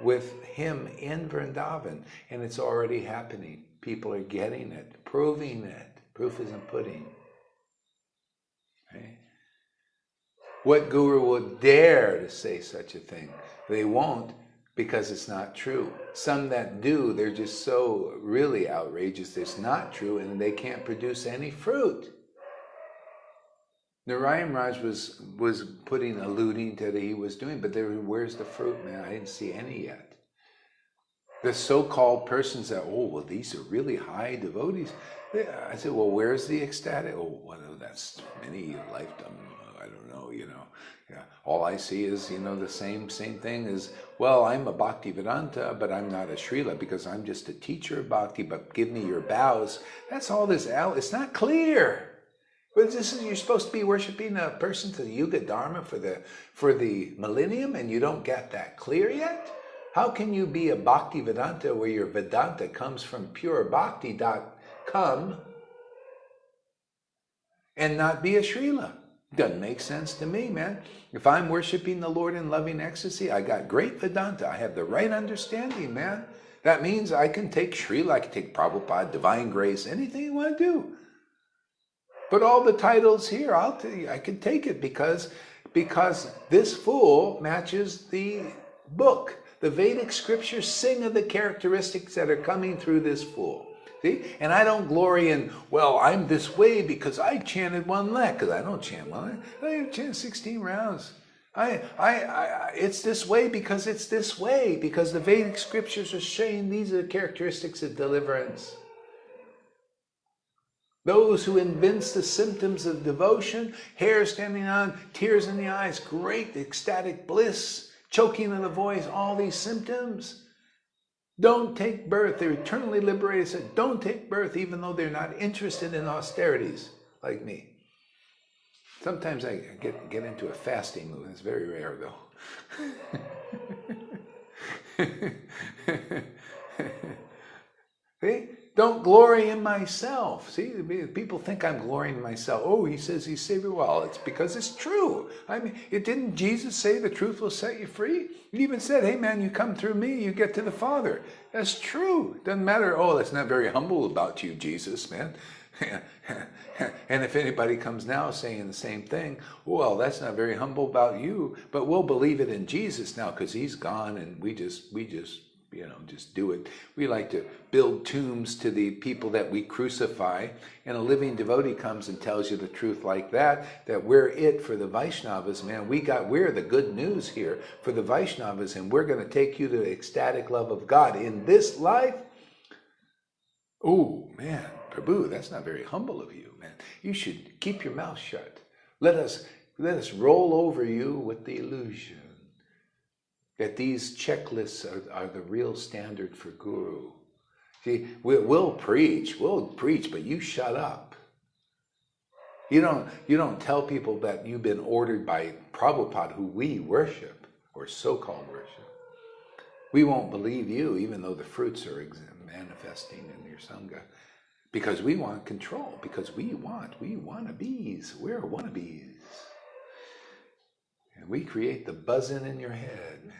with him in Vrindavan, and it's already happening. People are getting it, proving it. Proof is in pudding. Okay? What guru would dare to say such a thing? They won't, because it's not true. Some that do, they're just so really outrageous, it's not true, and they can't produce any fruit. Narayan Raj was alluding to that he was doing, but where's the fruit, man? I didn't see any yet. The so-called persons that, oh, well, these are really high devotees. I said, well, where's the ecstatic? Oh, well, that's many lifetime. I don't know, Yeah. All I see is, the same thing is, well, I'm a Bhaktivedanta, but I'm not a Srila because I'm just a teacher of Bhakti, but give me your vows. That's all this, it's not clear. But you're supposed to be worshiping a person to the Yuga Dharma for the millennium, and you don't get that clear yet? How can you be a Bhakti Vedanta where your Vedanta comes from pure bhakti.com and not be a Srila? Doesn't make sense to me, man. If I'm worshiping the Lord in loving ecstasy, I got great Vedanta. I have the right understanding, man. That means I can take Srila, I can take Prabhupada, Divine Grace, anything you want to do. But all the titles here, I'll tell you, I can take it because this fool matches the book. The Vedic scriptures sing of the characteristics that are coming through this fool. See? And I don't glory in, well, I'm this way because I chanted one lek, because I don't chant one lek. I chant 16 rounds. It's this way because it's this way, because the Vedic scriptures are saying these are the characteristics of deliverance. Those who evince the symptoms of devotion, hair standing on, tears in the eyes, great ecstatic bliss, choking in the voice, all these symptoms. Don't take birth. They're eternally liberated. Said, don't take birth even though they're not interested in austerities like me. Sometimes I get into a fasting mood. It's very rare though. See? Don't glory in myself. See, people think I'm glorying in myself. Oh, he says he's Savior. Well, it's because it's true. I mean, didn't Jesus say the truth will set you free? He even said, hey man, you come through me, you get to the Father. That's true. Doesn't matter, oh, that's not very humble about you, Jesus, man. And if anybody comes now saying the same thing, well, that's not very humble about you, but we'll believe it in Jesus now because he's gone and we just do it. We like to build tombs to the people that we crucify, and a living devotee comes and tells you the truth like that we're it for the Vaishnavas, man. We're the good news here for the Vaishnavas, and we're going to take you to the ecstatic love of God in this life. Oh, man, Prabhu, that's not very humble of you, man. You should keep your mouth shut. Let us roll over you with the illusion that these checklists are the real standard for guru. See, we'll preach, but you shut up. You don't tell people that you've been ordered by Prabhupada, who we worship, or so-called worship. We won't believe you, even though the fruits are manifesting in your Sangha, because we want control, because we wannabes. We're wannabes. And we create the buzzing in your head, man.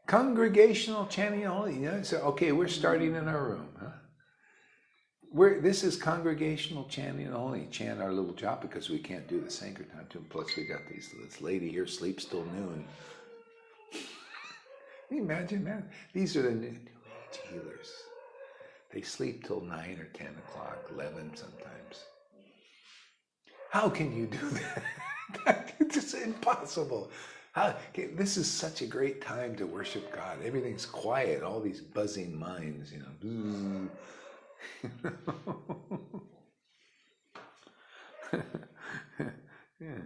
Congregational chanting only. So, okay, we're starting in our room, huh? This is congregational chanting only. Chant our little japa because we can't do the Sankirtan tune. Plus, we got this lady here sleeps till noon. Can you imagine, man? These are the new age healers. They sleep till 9 or 10 o'clock, 11 sometimes. How can you do that? It's just impossible. This is such a great time to worship God. Everything's quiet, all these buzzing minds, Yeah.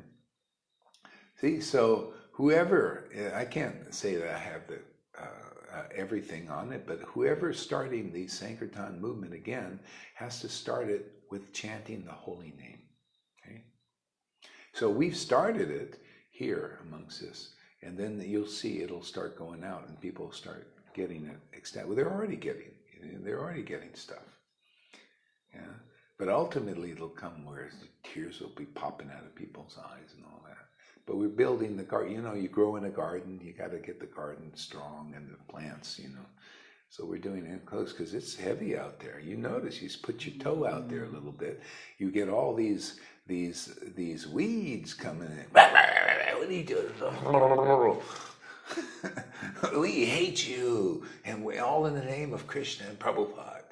See, so whoever, I can't say that I have everything on it, but whoever's starting the Sankirtan movement again has to start it with chanting the holy name. Okay? So we've started it here amongst this, and then you'll see it'll start going out and people start getting it. Well, they're already getting stuff. Yeah. But ultimately it'll come where tears will be popping out of people's eyes and all that. But we're building the garden. You grow in a garden, you got to get the garden strong and the plants, So we're doing it close because it's heavy out there. You notice, you put your toe out there a little bit, you get all these weeds coming in. What are you doing? We hate you, and we all in the name of Krishna and Prabhupada.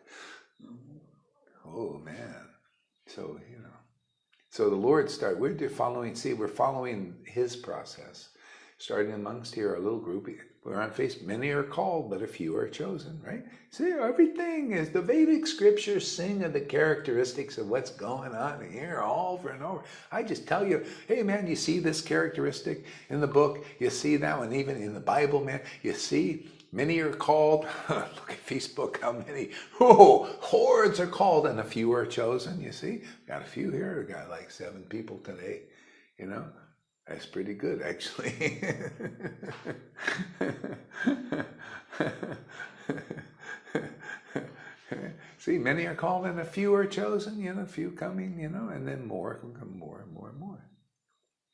Oh man. So, so the Lord we're following his process. Starting amongst here, our little group, we're on Facebook. Many are called, but a few are chosen, right? See, everything is the Vedic scriptures sing of the characteristics of what's going on here over and over. I just tell you, hey man, you see this characteristic in the book, you see that one even in the Bible, man, you see, many are called. Look at Facebook, how many, hordes are called and a few are chosen, you see? Got a few here, we got like 7 people today, That's pretty good, actually. See, many are called and a few are chosen, a few coming, and then more can come, more and more and more.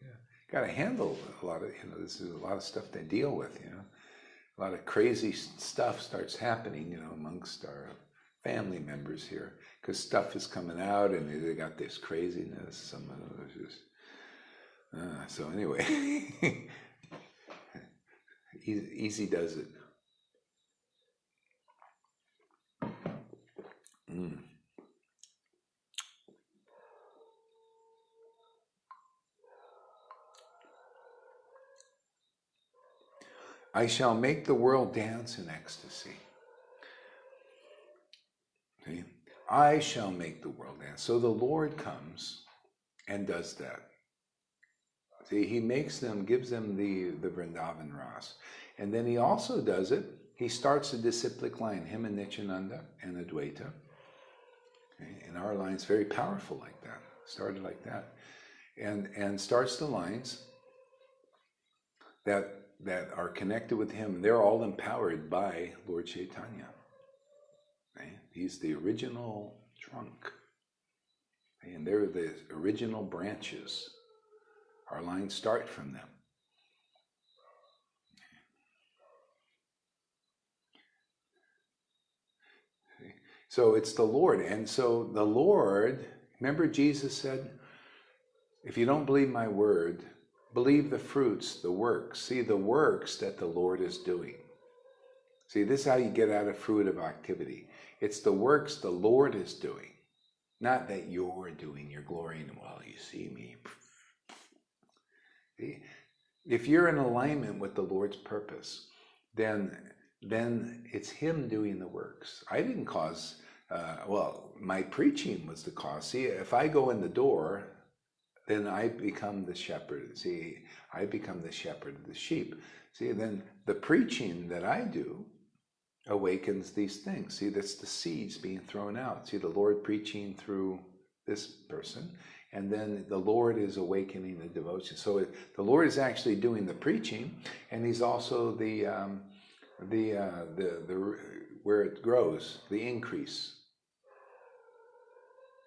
Yeah. Got to handle a lot of, this is a lot of stuff they deal with, A lot of crazy stuff starts happening, amongst our family members here, because stuff is coming out and they got this craziness. Some of those just... so anyway, easy does it. I shall make the world dance in ecstasy. See? I shall make the world dance. So the Lord comes and does that. See, he makes them, gives them the Vrindavan Ras. And then he also does it. He starts a disciplic line, him and Nityananda and Advaita. Okay? And our line's very powerful like that. Started like that. And starts the lines that are connected with him. They're all empowered by Lord Chaitanya. Okay? He's the original trunk. Okay? And they're the original branches. Our lines start from them. Okay? So it's the Lord. And so the Lord, remember Jesus said, if you don't believe my word, believe the fruits, the works. See the works that the Lord is doing. See, this is how you get out of fruitive activity. It's the works the Lord is doing, not that you're doing, you're glorying, well, you see me. See? If you're in alignment with the Lord's purpose, then it's him doing the works. I didn't cause, my preaching was the cause. See, if I go in the door, then I become the shepherd. See, I become the shepherd of the sheep. See, then the preaching that I do awakens these things. See, that's the seeds being thrown out. See, the Lord preaching through this person, and then the Lord is awakening the devotion. So the Lord is actually doing the preaching, and he's also the where it grows, the increase.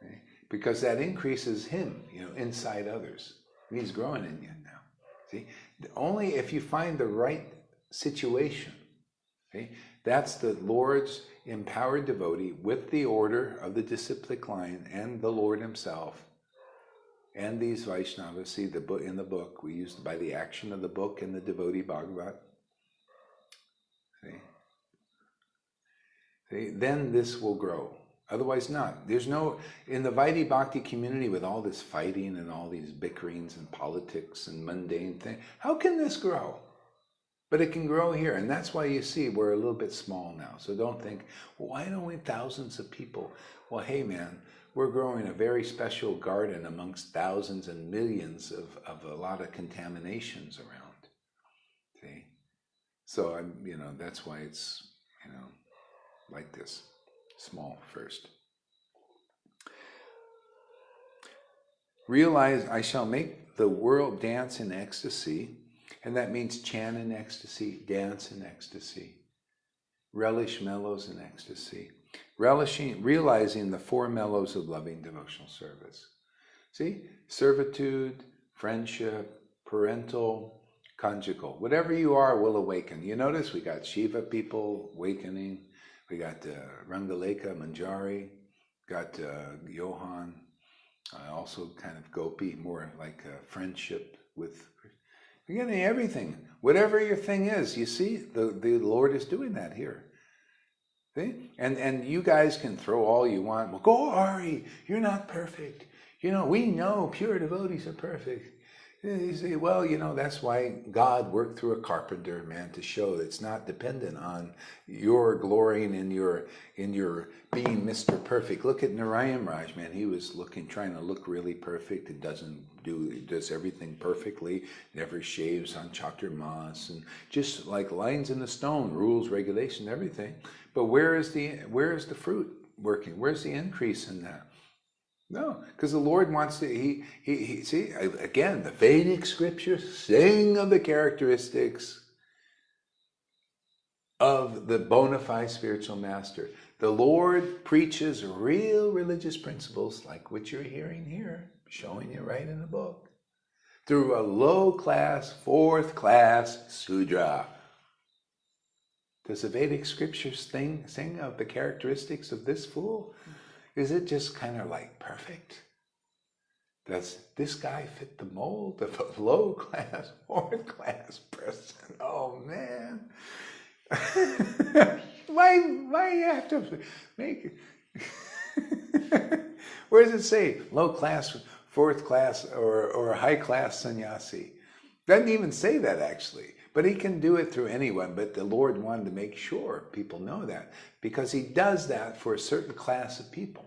Okay? Because that increase is him, inside others. And he's growing in you now. See, only if you find the right situation. Okay? That's the Lord's empowered devotee with the order of the disciplic line and the Lord himself. And these Vaishnavas, see the book in the book, we used by the action of the book and the devotee Bhagavat. See? Then this will grow. Otherwise not. There's no, in the Vaidhi Bhakti community with all this fighting and all these bickerings and politics and mundane things, how can this grow? But it can grow here, and that's why you see we're a little bit small now. So don't think, well, why don't we have thousands of people? Well, hey man, we're growing a very special garden amongst thousands and millions of a lot of contaminations around. See? So that's why it's, like this. Small first. Realize I shall make the world dance in ecstasy, and that means chant in ecstasy, dance in ecstasy, relish mellows in ecstasy, realizing the 4 mellows of loving devotional service. See, servitude, friendship, parental, conjugal, whatever you are will awaken. You notice we got Shiva people awakening. We got Rangaleka, Manjari, got Johan, also kind of Gopi, more like friendship with. You're getting everything. Whatever your thing is, you see, the Lord is doing that here. See? And you guys can throw all you want. Well, Gaurahari, you're not perfect. We know pure devotees are perfect. You say, well, that's why God worked through a carpenter, man, to show that it's not dependent on your glorying in your being Mr. Perfect. Look at Narayan Raj, man. He was trying to look really perfect. It does everything perfectly. Never shaves on Chaturmas, and just like lines in the stone, rules, regulation, everything. But where is the fruit working? Where's the increase in that? No, because the Lord wants to, he see, again, the Vedic scriptures sing of the characteristics of the bona fide spiritual master. The Lord preaches real religious principles like what you're hearing here, showing you right in the book, through a low-class, fourth-class Sudra. Does the Vedic scriptures sing of the characteristics of this fool? Is it just kind of like perfect? Does this guy fit the mold of a low-class, fourth-class person? Oh, man. Why you have to make it? Where does it say low-class, fourth-class, or high-class sannyasi? Doesn't even say that, actually. But he can do it through anyone. But the Lord wanted to make sure people know that, because he does that for a certain class of people.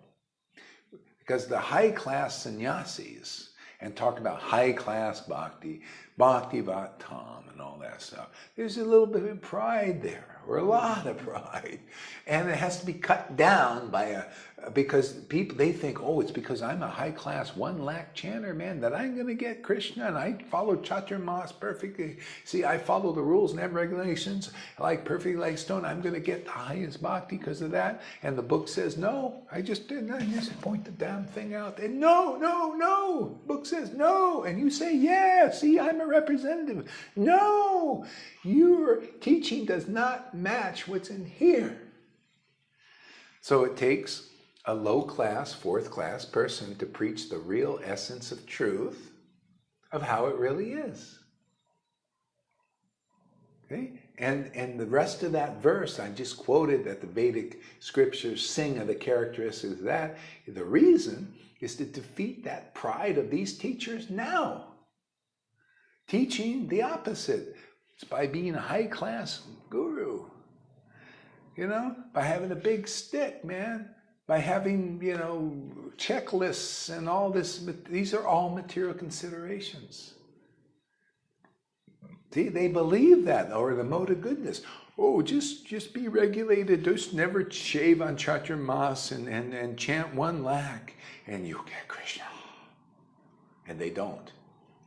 Because the high-class sannyasis, and talk about high-class bhakti, bhakti-bhattam, and all that stuff, there's a little bit of pride there, or a lot of pride. And it has to be cut down by because people, they think, oh, it's because I'm a high-class 1 lakh chanter, man, that I'm going to get Krishna, and I follow Chaturmas perfectly. See, I follow the rules and regulations like perfectly like stone. I'm going to get the highest bhakti because of that. And the book says, no, I just didn't. I just point the damn thing out. And no. The book says no. And you say, yeah, see, I'm a representative. No, your teaching does not match what's in here. So it takes a low-class, fourth-class person to preach the real essence of truth of how it really is. Okay? And the rest of that verse I just quoted, that the Vedic scriptures sing of the characteristics of that, the reason is to defeat that pride of these teachers now. Teaching the opposite. It's by being a high-class guru. By having a big stick, man. By having, checklists and all this. These are all material considerations. See, they believe that, or the mode of goodness. Oh, just be regulated. Just never shave on Chaturmas and chant 1 lakh, and you get Krishna. And they don't.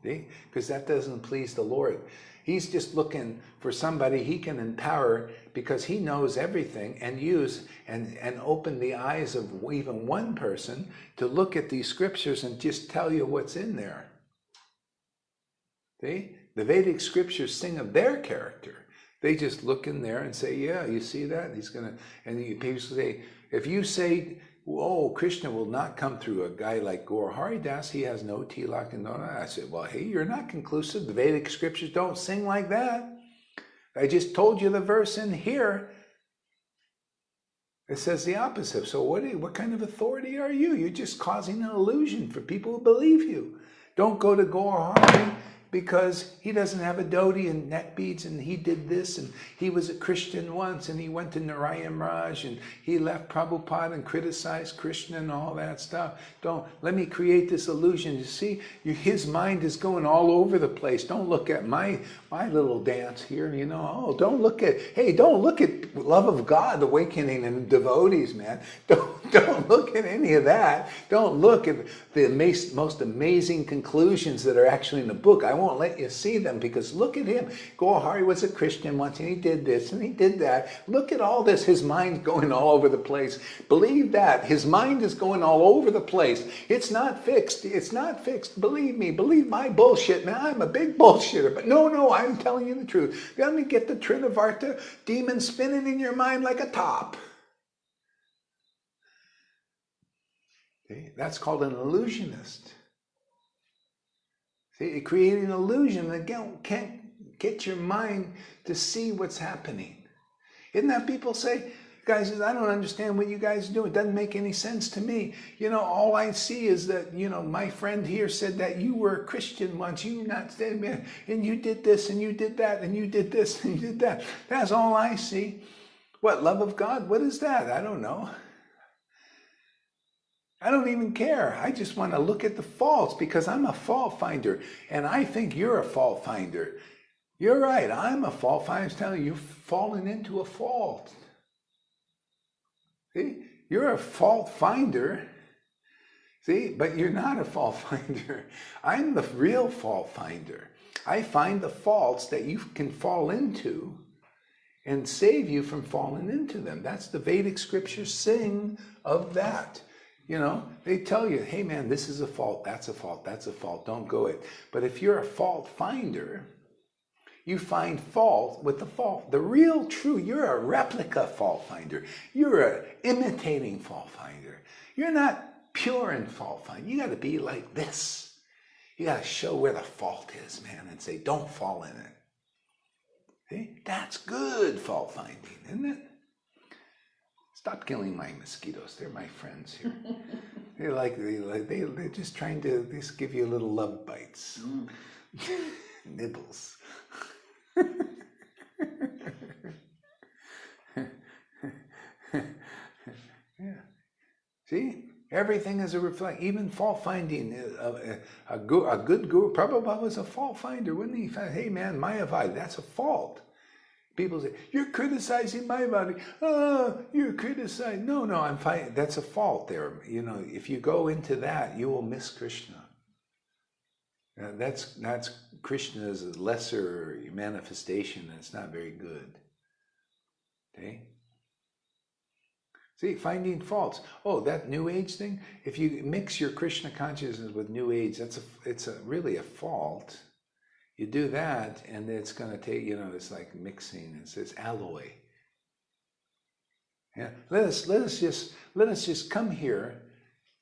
See? Because that doesn't please the Lord. He's just looking for somebody he can empower, because he knows everything, and use and open the eyes of even one person to look at these scriptures and just tell you what's in there. See? The Vedic scriptures sing of their character. They just look in there and say, yeah, you see that? He's going to, and people say, if you say, oh, Krishna will not come through a guy like Gaurahari Das, he has no tilak and no. I said, well, hey, you're not conclusive. The Vedic scriptures don't sing like that. I just told you the verse in here. It says the opposite. So what kind of authority are you? You're just causing an illusion for people who believe you. Don't go to Gaurahari because he doesn't have a dhoti and neck beads, and he did this, and he was a Christian once, and he went to Narayan Raj, and he left Prabhupada and criticized Krishna and all that stuff. Don't let me create this illusion. You see, his mind is going all over the place. Don't look at my little dance here, Oh, don't look at love of God awakening in devotees, man. Don't look at any of that. Don't look at the most amazing conclusions that are actually in the book. I won't let you see them, because look at him. Gaurahari was a Christian once, and he did this and he did that. Look at all this. His mind's going all over the place. Believe that. His mind is going all over the place. It's not fixed. It's not fixed. Believe me. Believe my bullshit, man. I'm a big bullshitter. But no, I'm telling you the truth. Let me get the Trinavarta demon spinning in your mind like a top. Okay? That's called an illusionist. See, it creates an illusion that can't get your mind to see what's happening. Isn't that people say, guys, I don't understand what you guys do. It doesn't make any sense to me. All I see is that, my friend here said that you were a Christian once. You not, and you did this and you did that and you did this and you did that. That's all I see. What, love of God? What is that? I don't know. I don't even care. I just want to look at the faults because I'm a fault finder. And I think you're a fault finder. You're right. I'm a fault finder. I'm telling you, you've fallen into a fault. See, you're a fault finder. See, but you're not a fault finder. I'm the real fault finder. I find the faults that you can fall into and save you from falling into them. That's the Vedic scriptures sing of that. They tell you, hey man, this is a fault, that's a fault, that's a fault, don't go it. But if you're a fault finder, you find fault with the fault. The real true, you're a replica fault finder. You're an imitating fault finder. You're not pure in fault finder. You got to be like this. You got to show where the fault is, man, and say, don't fall in it. See? That's good fault finding, isn't it? Stop killing my mosquitoes. They're my friends here. They're just trying to just give you little love bites. Nibbles. Yeah. See? Everything is a reflection. Even fault finding. A good guru, Prabhupada was a fault finder, wouldn't he? Hey man, Mayavadi, that's a fault. People say, you're criticizing Mayavadi. Oh, you're criticizing. No, I'm fine. That's a fault there. If you go into that, you will miss Krishna. That's Krishna's lesser manifestation. That's not very good. Okay? See, finding faults. Oh, that New Age thing. If you mix your Krishna consciousness with New Age, it's really a fault. You do that, and it's going to take, it's like mixing. It's alloy. Yeah. Let us just come here,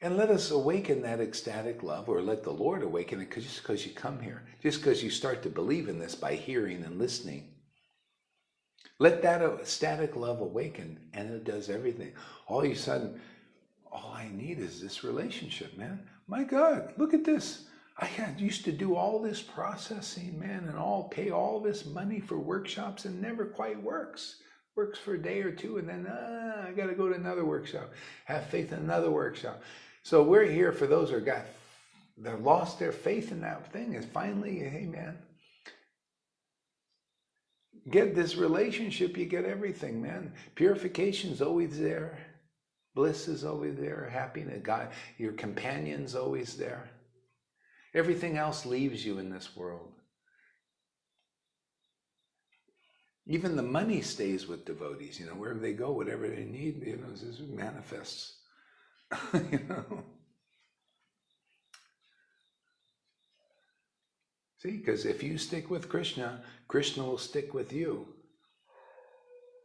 and let us awaken that ecstatic love, or let the Lord awaken it. Just because you come here, just because you start to believe in this by hearing and listening, let that ecstatic love awaken, and it does everything. All of a sudden, all I need is this relationship, man. My God, look at this. I used to do all this processing, man, and pay all this money for workshops, and never quite works. Works for a day or two, and then I got to go to another workshop. Have faith in another workshop. So we're here for those who they've lost their faith in that thing. And finally, hey man, get this relationship, you get everything, man. Purification's always there. Bliss is always there. Happiness, God, your companion's always there. Everything else leaves you in this world. Even the money stays with devotees, wherever they go, whatever they need, this manifests. See, because if you stick with Krishna, Krishna will stick with you.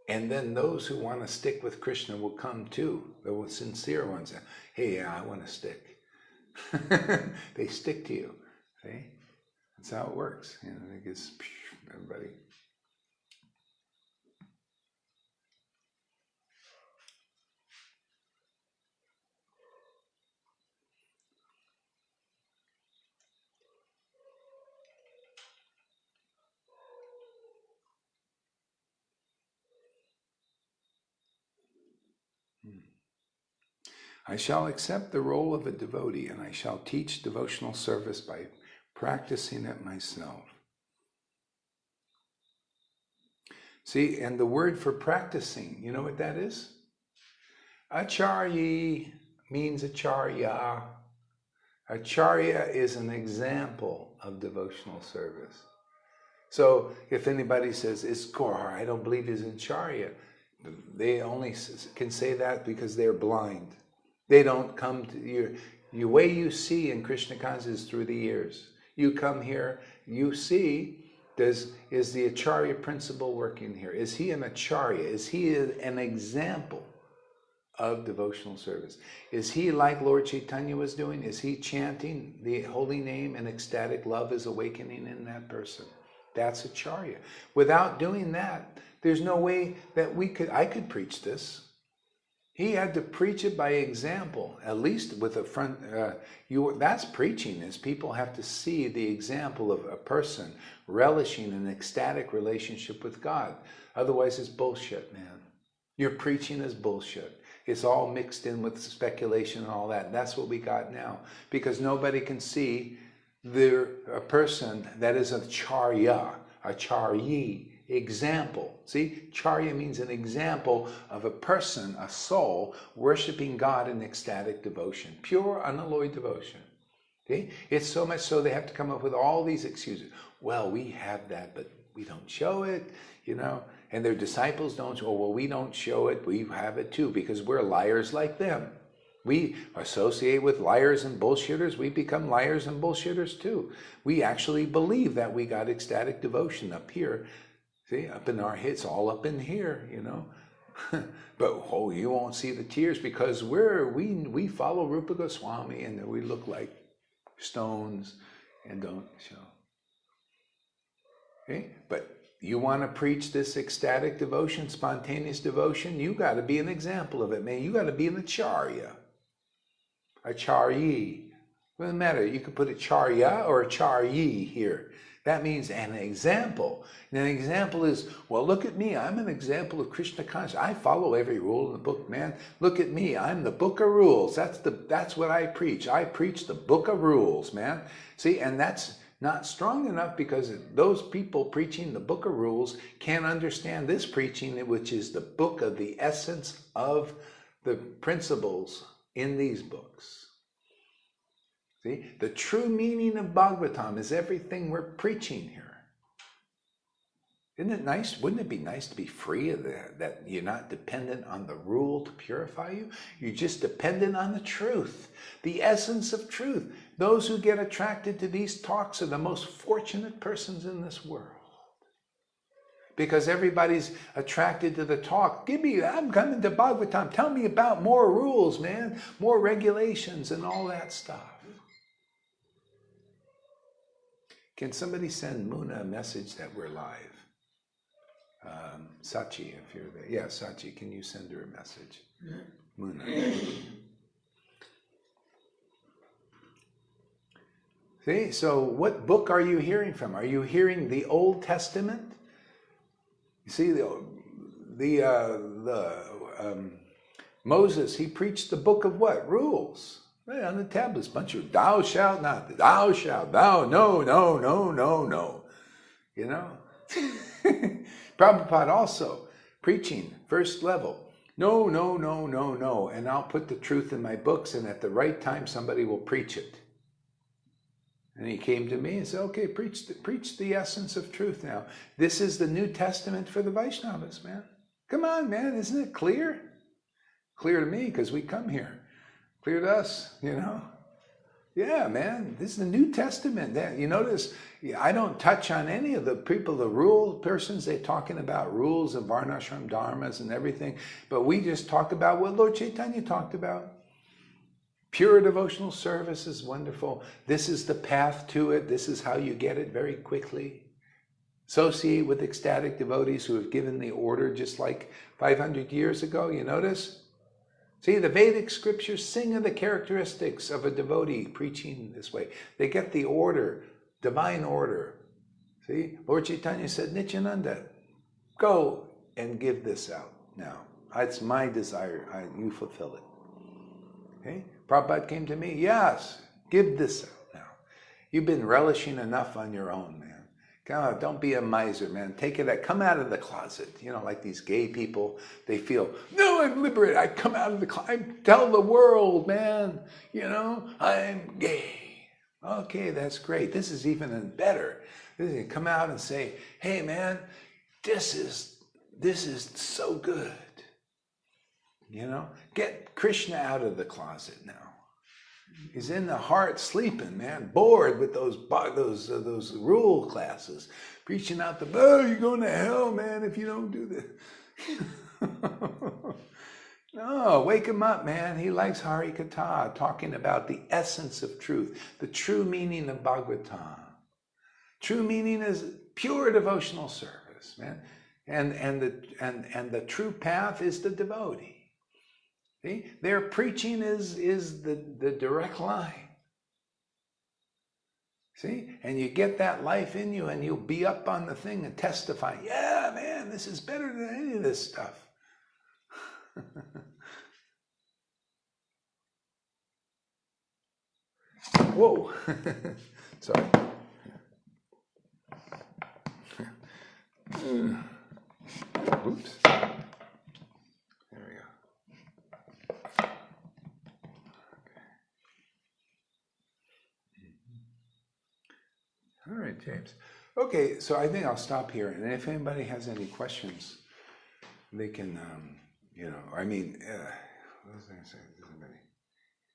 And then those who want to stick with Krishna will come too. The sincere ones, hey, yeah, I want to stick. They stick to you. See? That's how it works. It gets everybody. I shall accept the role of a devotee, and I shall teach devotional service by practicing it myself. See, and the word for practicing, you know what that is? Acharya means acharya. Acharya is an example of devotional service. So if anybody says, it's Gaurahari, I don't believe he's an acharya, they only can say that because they're blind. They don't come to you. The way you see in Krishna consciousness through the years. You come here, you see, is the acharya principle working here? Is he an acharya? Is he an example of devotional service. Is he like Lord Chaitanya was doing? Is he chanting the holy name and ecstatic love is awakening in that person? That's acharya. Without doing that, there's no way that I could preach this. He had to preach it by example, at least with a front. That's preaching, is people have to see the example of a person relishing an ecstatic relationship with God. Otherwise, it's bullshit, man. Your preaching is bullshit. It's all mixed in with speculation and all that. And that's what we got now, because nobody can see a person that is a charya, a charyi example. See, charya means an example of a person, a soul, worshiping God in ecstatic devotion, pure, unalloyed devotion. Okay? It's so much so they have to come up with all these excuses. Well, we have that, but we don't show it, and their disciples don't show. Well, we don't show it, we have it too, because we're liars like them. We associate with liars and bullshitters, we become liars and bullshitters too. We actually believe that we got ecstatic devotion up here. See, up in our heads, all up in here, But you won't see the tears because we follow Rupa Goswami and we look like stones and don't show. Okay? But you want to preach this ecstatic devotion, spontaneous devotion, you got to be an example of it, man. You got to be an acharya. Acharyi. Doesn't matter. You could put a charya or a charyi here. That means an example. And an example is, well, look at me. I'm an example of Krishna consciousness. I follow every rule in the book, man. Look at me. I'm the book of rules. That's what I preach. I preach the book of rules, man. See, and that's not strong enough because those people preaching the book of rules can't understand this preaching, which is the book of the essence of the principles in these books. See, the true meaning of Bhagavatam is everything we're preaching here. Isn't it nice? Wouldn't it be nice to be free of that you're not dependent on the rule to purify you? You're just dependent on the truth, the essence of truth. Those who get attracted to these talks are the most fortunate persons in this world. Because everybody's attracted to the talk. I'm coming to Bhagavatam. Tell me about more rules, man. More regulations and all that stuff. Can somebody send Muna a message that we're live? Sachi, if you're there. Yeah, Sachi, can you send her a message? Muna. See, so what book are you hearing from? Are you hearing the Old Testament? You see, Moses, he preached the book of what? Rules. Right on the tablets, bunch of thou shalt not, thou shalt, thou, no. Prabhupada also preaching, first level. No. And I'll put the truth in my books, and at the right time, somebody will preach it. And he came to me and said, okay, preach the essence of truth now. This is the New Testament for the Vaishnavas, man. Come on, man, isn't it clear? Clear to me, because we come here. Clear to us, Yeah, man, this is the New Testament. You notice, I don't touch on any of the people, the rule persons. They're talking about rules of Varnashram Dharmas and everything. But we just talk about what Lord Chaitanya talked about. Pure devotional service is wonderful. This is the path to it. This is how you get it very quickly. Associate with ecstatic devotees who have given the order just like 500 years ago. You notice? See, the Vedic scriptures sing of the characteristics of a devotee preaching this way. They get the order, divine order. See, Lord Chaitanya said, Nityananda, go and give this out now. It's my desire. You fulfill it. Okay? Prabhupada came to me, yes, give this out now. You've been relishing enough on your own, man. God, don't be a miser, man. Take it out. Come out of the closet. Like these gay people, they feel, no, I'm liberated. I come out of the closet. I tell the world, man, I'm gay. Okay, that's great. This is even better. This is come out and say, hey, man, this is so good. Get Krishna out of the closet now. He's in the heart sleeping, man, bored with those rule classes, preaching out you're going to hell, man, if you don't do this. No, wake him up, man. He likes Hari Katha, talking about the essence of truth, the true meaning of Bhagavatam. True meaning is pure devotional service, man. And the true path is the devotee. See? Their preaching is the direct line. See? And you get that life in you and you'll be up on the thing and testify, yeah, man, this is better than any of this stuff. Whoa. Sorry. Oops. There we go. All right, James. Okay, so I think I'll stop here. And if anybody has any questions, they can, I mean, what was I going to say?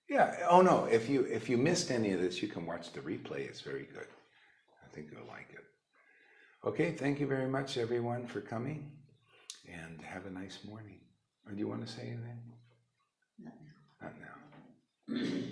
Yeah. Oh no. If you missed any of this, you can watch the replay. It's very good. I think you'll like it. Okay. Thank you very much, everyone, for coming, and have a nice morning. Or do you want to say anything? Not now. Not now.